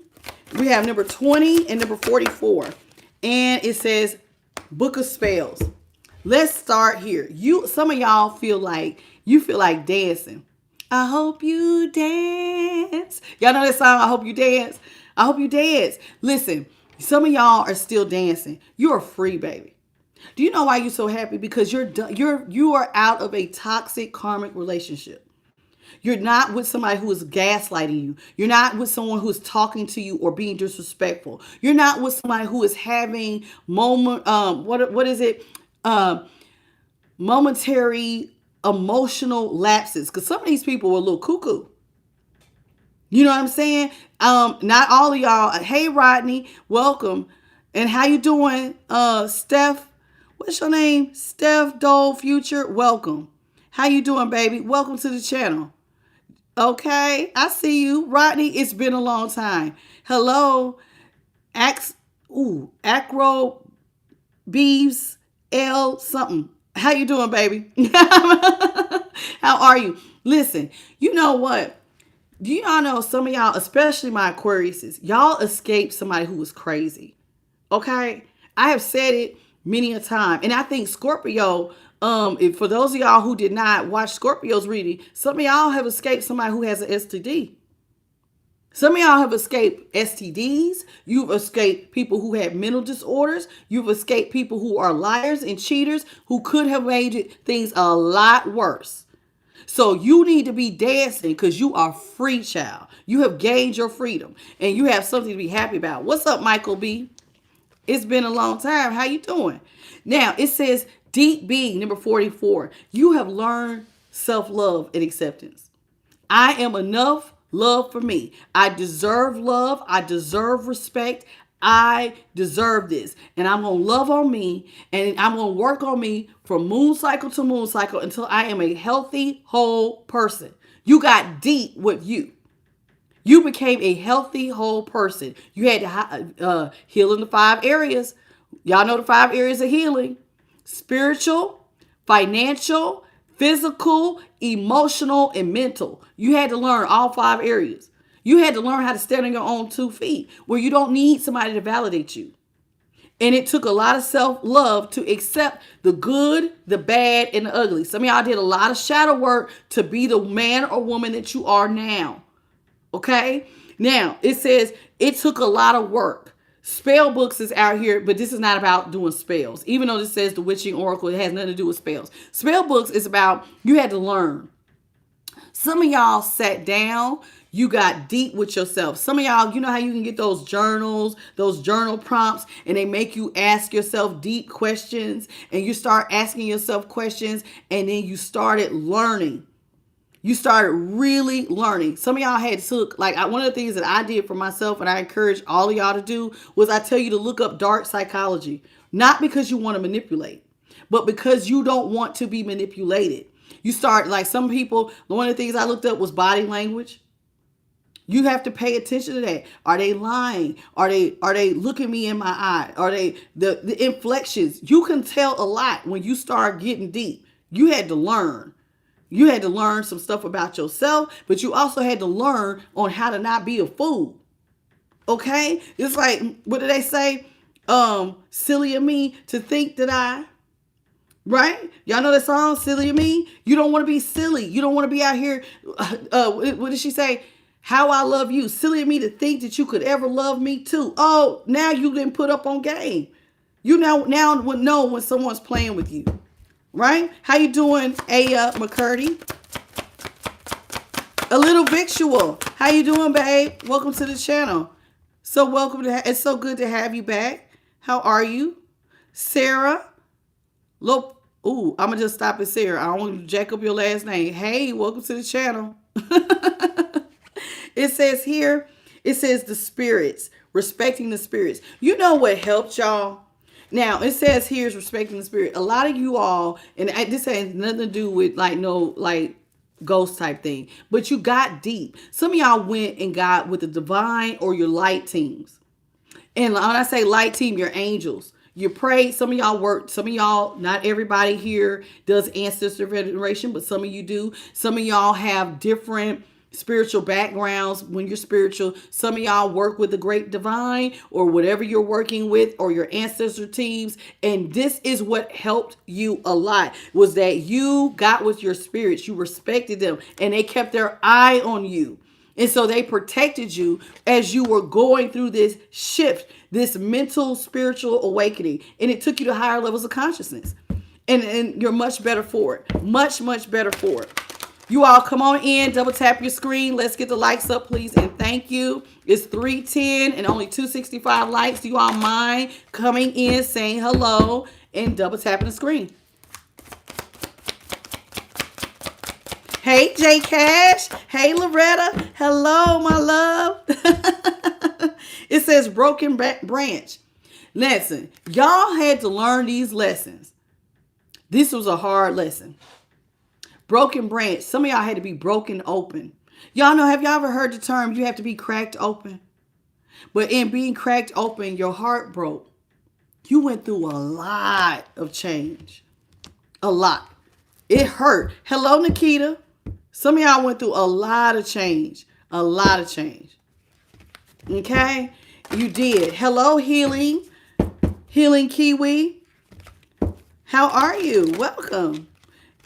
We have number 20 and number 44. And it says Book of Spells. Let's start here. Some of y'all feel like dancing. I hope you dance. Y'all know that song, I hope you dance. I hope you dance. Listen, some of y'all are still dancing. You're free, baby. Do you know why you're so happy? Because you are out of a toxic karmic relationship. You're not with somebody who is gaslighting you. You're not with someone who is talking to you or being disrespectful. You're not with somebody who is having momentary emotional lapses. Because some of these people were a little cuckoo. You know what I'm saying? Not all of y'all. Hey, Rodney, welcome. And how you doing, Steph? What's your name? Steph Dole Future. Welcome. How you doing, baby? Welcome to the channel. Okay, I see you. Rodney, it's been a long time. Hello. Acro Beeves L something. How you doing, baby? How are you? Listen, you know what? Do y'all know some of y'all, especially my Aquariuses, y'all escaped somebody who was crazy. Okay? I have said it many a time. And I think Scorpio, for those of y'all who did not watch Scorpio's reading, some of y'all have escaped somebody who has an STD. Some of y'all have escaped STDs. You've escaped people who had mental disorders. You've escaped people who are liars and cheaters who could have made things a lot worse. So you need to be dancing because you are free, child. You have gained your freedom and you have something to be happy about. What's up, Michael B? It's been a long time. How you doing? Now, it says Deep Being, number 44. You have learned self-love and acceptance. I am enough love for me. I deserve love. I deserve respect. I deserve this. And I'm going to love on me. And I'm going to work on me from moon cycle to moon cycle until I am a healthy, whole person. You got deep with you. You became a healthy, whole person. You had to heal in the 5 areas. Y'all know the 5 areas of healing. Spiritual, financial, physical, emotional, and mental. You had to learn all 5 areas. You had to learn how to stand on your own 2 feet where you don't need somebody to validate you. And it took a lot of self-love to accept the good, the bad, and the ugly. Some of y'all did a lot of shadow work to be the man or woman that you are now. Okay? Now, it says it took a lot of work. Spell books is out here, but this is not about doing spells. Even though this says the witching oracle, it has nothing to do with spells. Spell books is about you had to learn. Some of y'all sat down, you got deep with yourself. Some of y'all, you know how you can get those journals, those journal prompts, and they make you ask yourself deep questions, and you start asking yourself questions, and then you started learning. You started really learning. Some of y'all had took, like one of the things that I did for myself, and I encourage all of y'all to do, was I tell you to look up dark psychology. Not because you want to manipulate, but because you don't want to be manipulated. You start, like some people, one of the things I looked up was body language. You have to pay attention to that. Are they lying? Are they looking me in my eye? Are they the inflections? You can tell a lot when you start getting deep. You had to learn. You had to learn some stuff about yourself, but you also had to learn on how to not be a fool. Okay? It's like, what do they say? Silly of me to think that I, right? Y'all know that song, Silly of Me? You don't want to be silly. You don't want to be out here. What did she say? How I love you. Silly of me to think that you could ever love me too. Oh, now you didn't put up on game. You now would know when someone's playing with you. Right? How you doing, Aya McCurdy? A little victual. How you doing, babe? Welcome to the channel. So welcome to. It's so good to have you back. How are you, Sarah? Look, ooh, I'm gonna just stop at Sarah. I don't want to jack up your last name. Hey, welcome to the channel. It says here. It says the spirits, respecting the spirits. You know what helped y'all? Now, it says here is respecting the spirit. A lot of you all, and this has nothing to do with like ghost type thing, but you got deep. Some of y'all went and got with the divine or your light teams. And when I say light team, your angels. You prayed. Some of y'all worked. Some of y'all, not everybody here does ancestor veneration, but some of you do. Some of y'all have different spiritual backgrounds. When you're spiritual, some of y'all work with the great divine or whatever you're working with or your ancestor teams, and this is what helped you a lot, was that you got with your spirits, you respected them, and they kept their eye on you, and so they protected you as you were going through this shift, this mental spiritual awakening, and it took you to higher levels of consciousness, and you're much better for it, much better for it. You all come on in, double tap your screen. Let's get the likes up, please, and thank you. It's 310 and only 265 likes. Do you all mind coming in, saying hello, and double tapping the screen? Hey, J Cash. Hey, Loretta. Hello, my love. It says broken branch. Listen, y'all had to learn these lessons. This was a hard lesson. Broken branch. Some of y'all had to be broken open. Y'all know, have y'all ever heard the term, you have to be cracked open? But in being cracked open, your heart broke. You went through a lot of change. A lot. It hurt. Hello, Nikita. Some of y'all went through a lot of change. A lot of change. Okay? You did. Hello, Healing. Healing Kiwi. How are you? Welcome.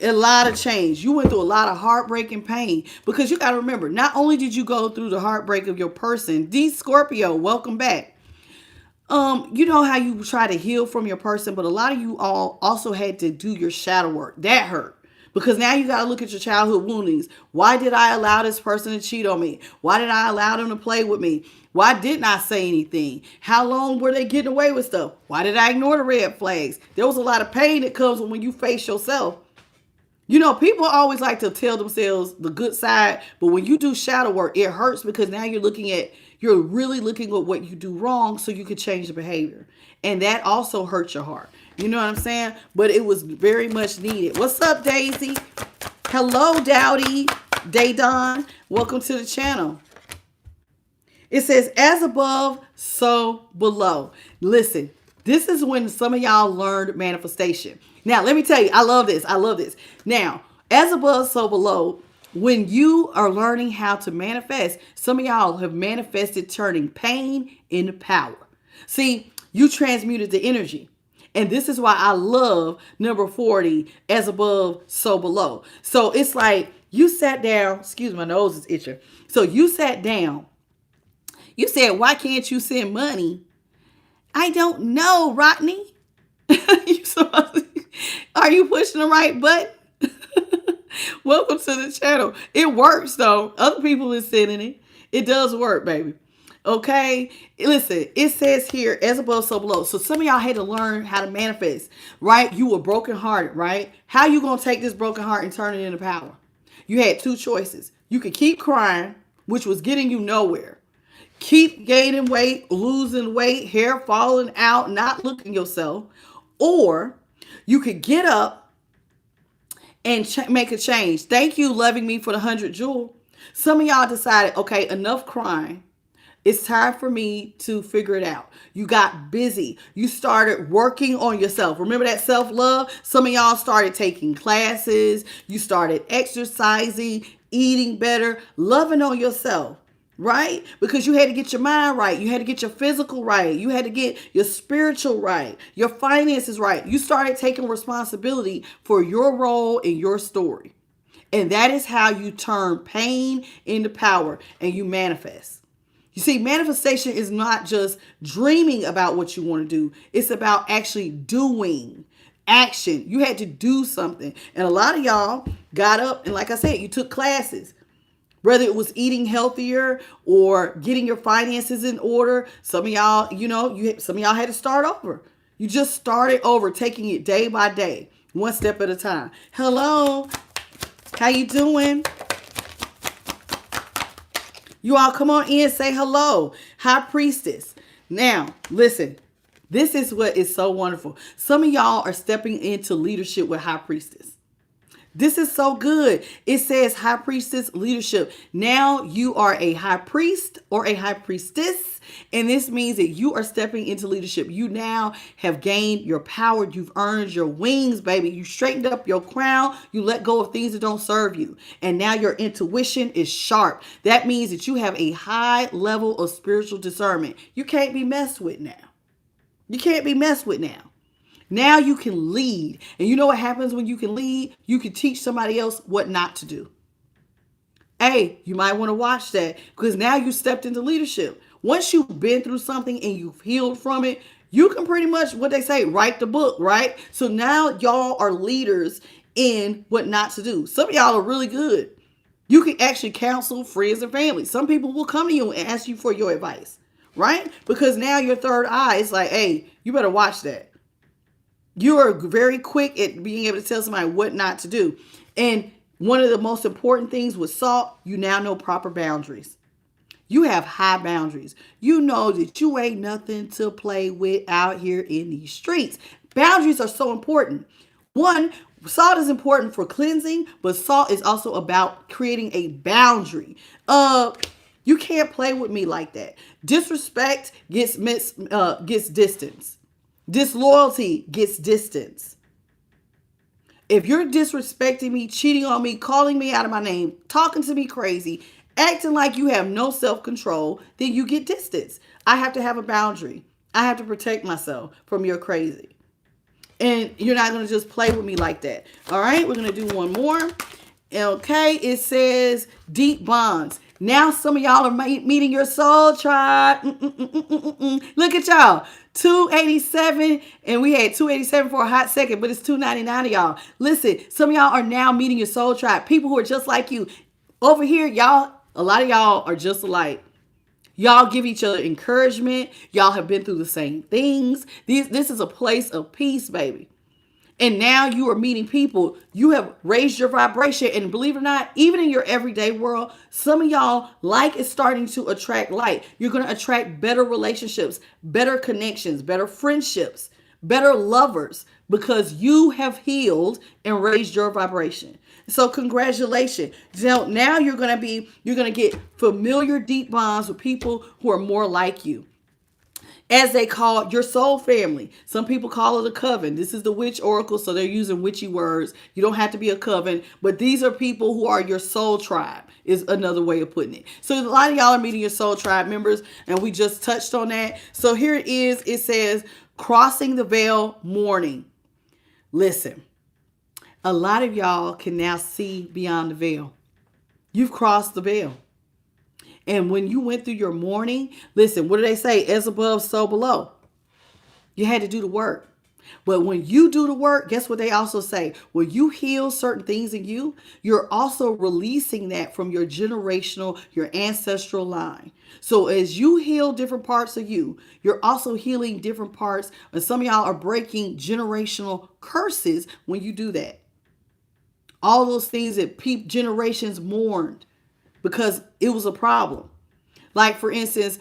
A lot of change. You went through a lot of heartbreak and pain, because you got to remember, not only did you go through the heartbreak of your person, D Scorpio, welcome back. You know how you try to heal from your person, but a lot of you all also had to do your shadow work. That hurt. Because now you got to look at your childhood woundings. Why did I allow this person to cheat on me? Why did I allow them to play with me? Why didn't I say anything? How long were they getting away with stuff? Why did I ignore the red flags? There was a lot of pain that comes when you face yourself. You know, people always like to tell themselves the good side, but when you do shadow work, it hurts, because now you're really looking at what you do wrong so you can change the behavior. And that also hurts your heart. You know what I'm saying? But it was very much needed. What's up, Daisy? Hello, Dowdy. Daydon. Welcome to the channel. It says, as above, so below. Listen, this is when some of y'all learned manifestation. Now, let me tell you, I love this. I love this. Now, As above, so below. When you are learning how to manifest, some of y'all have manifested turning pain into power. See, you transmuted the energy. And this is why I love number 40, as above, so below. So it's like you sat down, excuse me, my nose is itching. So you sat down, you said, why can't you send money? I don't know, Rodney. Are you pushing the right button? Welcome to the channel. It works though. Other people are sending it. It does work, baby. Okay. Listen, it says here, as above, so below. So some of y'all had to learn how to manifest, right? You were brokenhearted, right? How you going to take this broken heart and turn it into power? You had two choices. You could keep crying, which was getting you nowhere. Keep gaining weight, losing weight, hair falling out, not looking yourself. Or you could get up and make a change. Thank you, loving me, for the 100 jewel. Some of y'all decided, okay, enough crying. It's time for me to figure it out. You got busy. You started working on yourself. Remember that self-love? Some of y'all started taking classes. You started exercising, eating better, loving on yourself, right? Because you had to get your mind right. You had to get your physical right. You had to get your spiritual right, your finances right. You started taking responsibility for your role in your story. And that is how you turn pain into power and you manifest. You see, manifestation is not just dreaming about what you want to do. It's about actually doing action. You had to do something. And a lot of y'all got up and, like I said, you took classes. Whether it was eating healthier or getting your finances in order. Some of y'all, some of y'all had to start over. You just started over, taking it day by day, one step at a time. Hello. How you doing? You all come on in, say hello. High Priestess. Now, listen, this is what is so wonderful. Some of y'all are stepping into leadership with High Priestess. This is so good. It says High Priestess leadership. Now you are a high priest or a high priestess. And this means that you are stepping into leadership. You now have gained your power. You've earned your wings, baby. You straightened up your crown. You let go of things that don't serve you. And now your intuition is sharp. That means that you have a high level of spiritual discernment. You can't be messed with now. You can't be messed with now. Now you can lead. And you know what happens when you can lead? You can teach somebody else what not to do. Hey, you might want to watch that because now you stepped into leadership. Once you've been through something and you've healed from it, you can pretty much, what they say, write the book, right? So now y'all are leaders in what not to do. Some of y'all are really good. You can actually counsel friends and family. Some people will come to you and ask you for your advice, right? Because now your third eye is like, hey, you better watch that. You are very quick at being able to tell somebody what not to do. And one of the most important things with salt, you now know proper boundaries. You have high boundaries. You know that you ain't nothing to play with out here in these streets. Boundaries are so important. One, salt is important for cleansing, but salt is also about creating a boundary. You can't play with me like that. Disrespect gets distance. Disloyalty gets distance. If you're disrespecting me, cheating on me, calling me out of my name, talking to me crazy, acting like you have no self-control, then you get distance. I have to have a boundary. I have to protect myself from your crazy. And you're not going to just play with me like that. All right, we're going to do one more. Okay, it says deep bonds. Now some of y'all are meeting your soul tribe. Look at y'all. 287, and we had 287 for a hot second, but it's 299 of y'all. Listen, some of y'all are now meeting your soul tribe. People who are just like you. Over here, y'all, a lot of y'all are just alike. Y'all give each other encouragement. Y'all have been through the same things. This is a place of peace, baby. And now you are meeting people. You have raised your vibration. And believe it or not, even in your everyday world, some of y'all, like is starting to attract light. You're going to attract better relationships, better connections, better friendships, better lovers, because you have healed and raised your vibration. So congratulations. So now you're going to get familiar deep bonds with people who are more like you. as they call your soul family. Some people call it a coven. This is the witch oracle, so they're using witchy words. You don't have to be a coven, but these are people who are your soul tribe, is another way of putting it. So a lot of y'all are meeting your soul tribe members, and we just touched on that. So here it is. It says, crossing the veil mourning. Listen, a lot of y'all can now see beyond the veil. You've crossed the veil. And when you went through your mourning, listen, what do they say? As above, so below. You had to do the work. But when you do the work, guess what they also say? When you heal certain things in you, you're also releasing that from your generational, your ancestral line. So as you heal different parts of you, you're also healing different parts. And some of y'all are breaking generational curses when you do that. All those things that generations mourned because it was a problem. Like, for instance,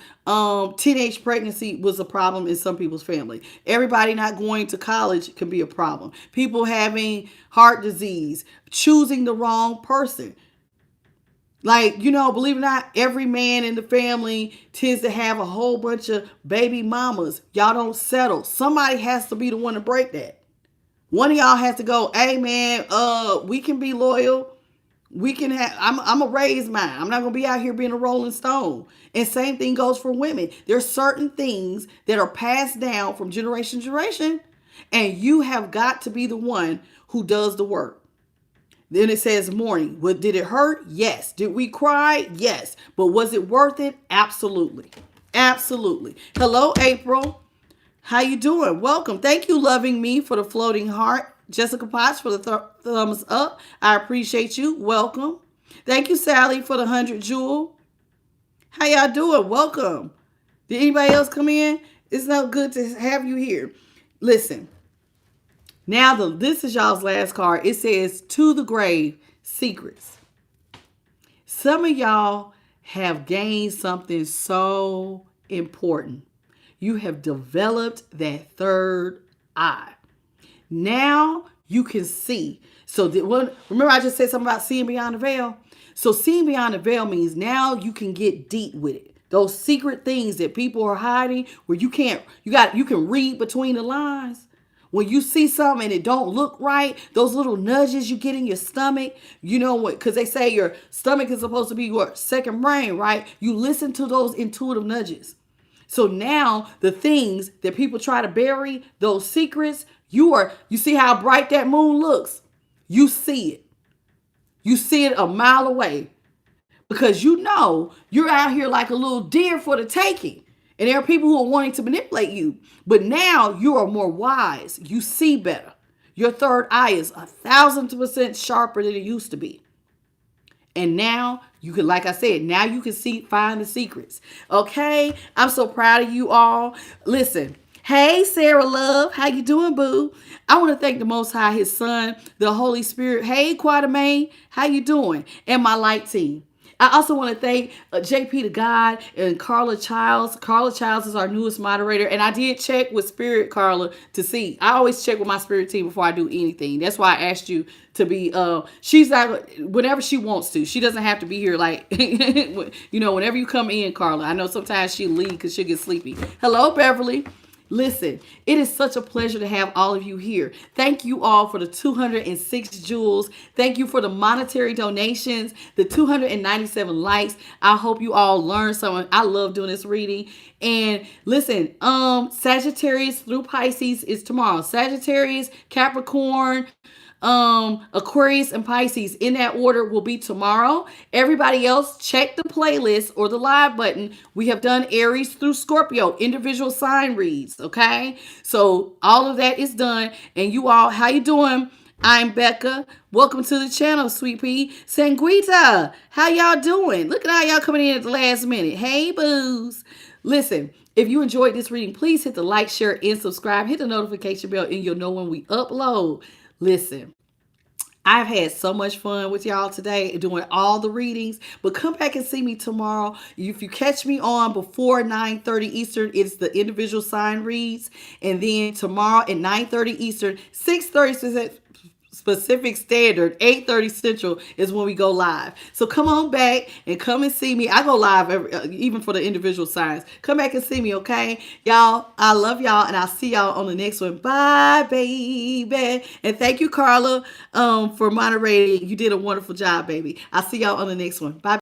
teenage pregnancy was a problem in some people's family. Everybody not going to college can be a problem. People having heart disease, choosing the wrong person. Like, believe it or not, every man in the family tends to have a whole bunch of baby mamas. Y'all don't settle. Somebody has to be the one to break that. One of y'all has to go, hey man, we can be loyal. We can have, I'm going to raise mine. I'm not going to be out here being a rolling stone. And same thing goes for women. There's certain things that are passed down from generation to generation. And you have got to be the one who does the work. Then it says mourning. Well, did it hurt? Yes. Did we cry? Yes. But was it worth it? Absolutely. Absolutely. Hello, April. How you doing? Welcome. Thank you, Loving Me, for the floating heart. Jessica Potts for the thumbs up. I appreciate you. Welcome. Thank you, Sally, for the 100 jewel. How y'all doing? Welcome. Did anybody else come in? It's not good to have you here. Listen. Now this is y'all's last card. It says, to the grave, secrets. Some of y'all have gained something so important. You have developed that third eye. Now you can see. So remember I just said something about seeing beyond the veil? So seeing beyond the veil means now you can get deep with it. Those secret things that people are hiding where you can read between the lines. When you see something and it don't look right, those little nudges you get in your stomach, you know what? Because they say your stomach is supposed to be your second brain, right? You listen to those intuitive nudges. So now the things that people try to bury, those secrets, you see how bright that moon looks. You see it. You see it a mile away because you're out here like a little deer for the taking. And there are people who are wanting to manipulate you. But now you are more wise. You see better. Your third eye is 1,000% sharper than it used to be. And now you can, like I said, now you can find the secrets. Okay? I'm so proud of you all. Listen. Hey, Sarah Love. How you doing, boo? I want to thank the Most High, His Son, the Holy Spirit. Hey, Quadamain. How you doing? And my light team. I also want to thank JP the God and Carla Childs. Carla Childs is our newest moderator. And I did check with Spirit, Carla, to see. I always check with my Spirit team before I do anything. That's why I asked you to be, she's not, whenever she wants to. She doesn't have to be here like, whenever you come in, Carla. I know sometimes she'll leave because she'll get sleepy. Hello, Beverly. Listen, it is such a pleasure to have all of you here. Thank you all for the 206 jewels. Thank you for the monetary donations, the 297 likes. I hope you all learned something. I love doing this reading. And listen, Sagittarius through Pisces is tomorrow. Sagittarius, Capricorn, Aquarius and Pisces in that order will be tomorrow. Everybody else, check the playlist or the live button. We have done Aries through Scorpio, individual sign reads. Okay, so all of that is done. And you all, how you doing? I'm Becca. Welcome to the channel, Sweet Pea. Sanguita, how y'all doing? Look at how y'all coming in at the last minute. Hey, boos. Listen, if you enjoyed this reading, please hit the like, share, and subscribe. Hit the notification bell, and you'll know when we upload. Listen, I've had so much fun with y'all today doing all the readings, but come back and see me tomorrow. If you catch me on before 9:30 Eastern, it's the individual sign reads. And then tomorrow at 9:30 Eastern, 6:30 Pacific Standard, 8:30 Central is when we go live. So come on back and come and see me. I go live even for the individual signs. Come back and see me, okay? Y'all, I love y'all, and I'll see y'all on the next one. Bye, baby. And thank you, Carla, for moderating. You did a wonderful job, baby. I'll see y'all on the next one. Bye.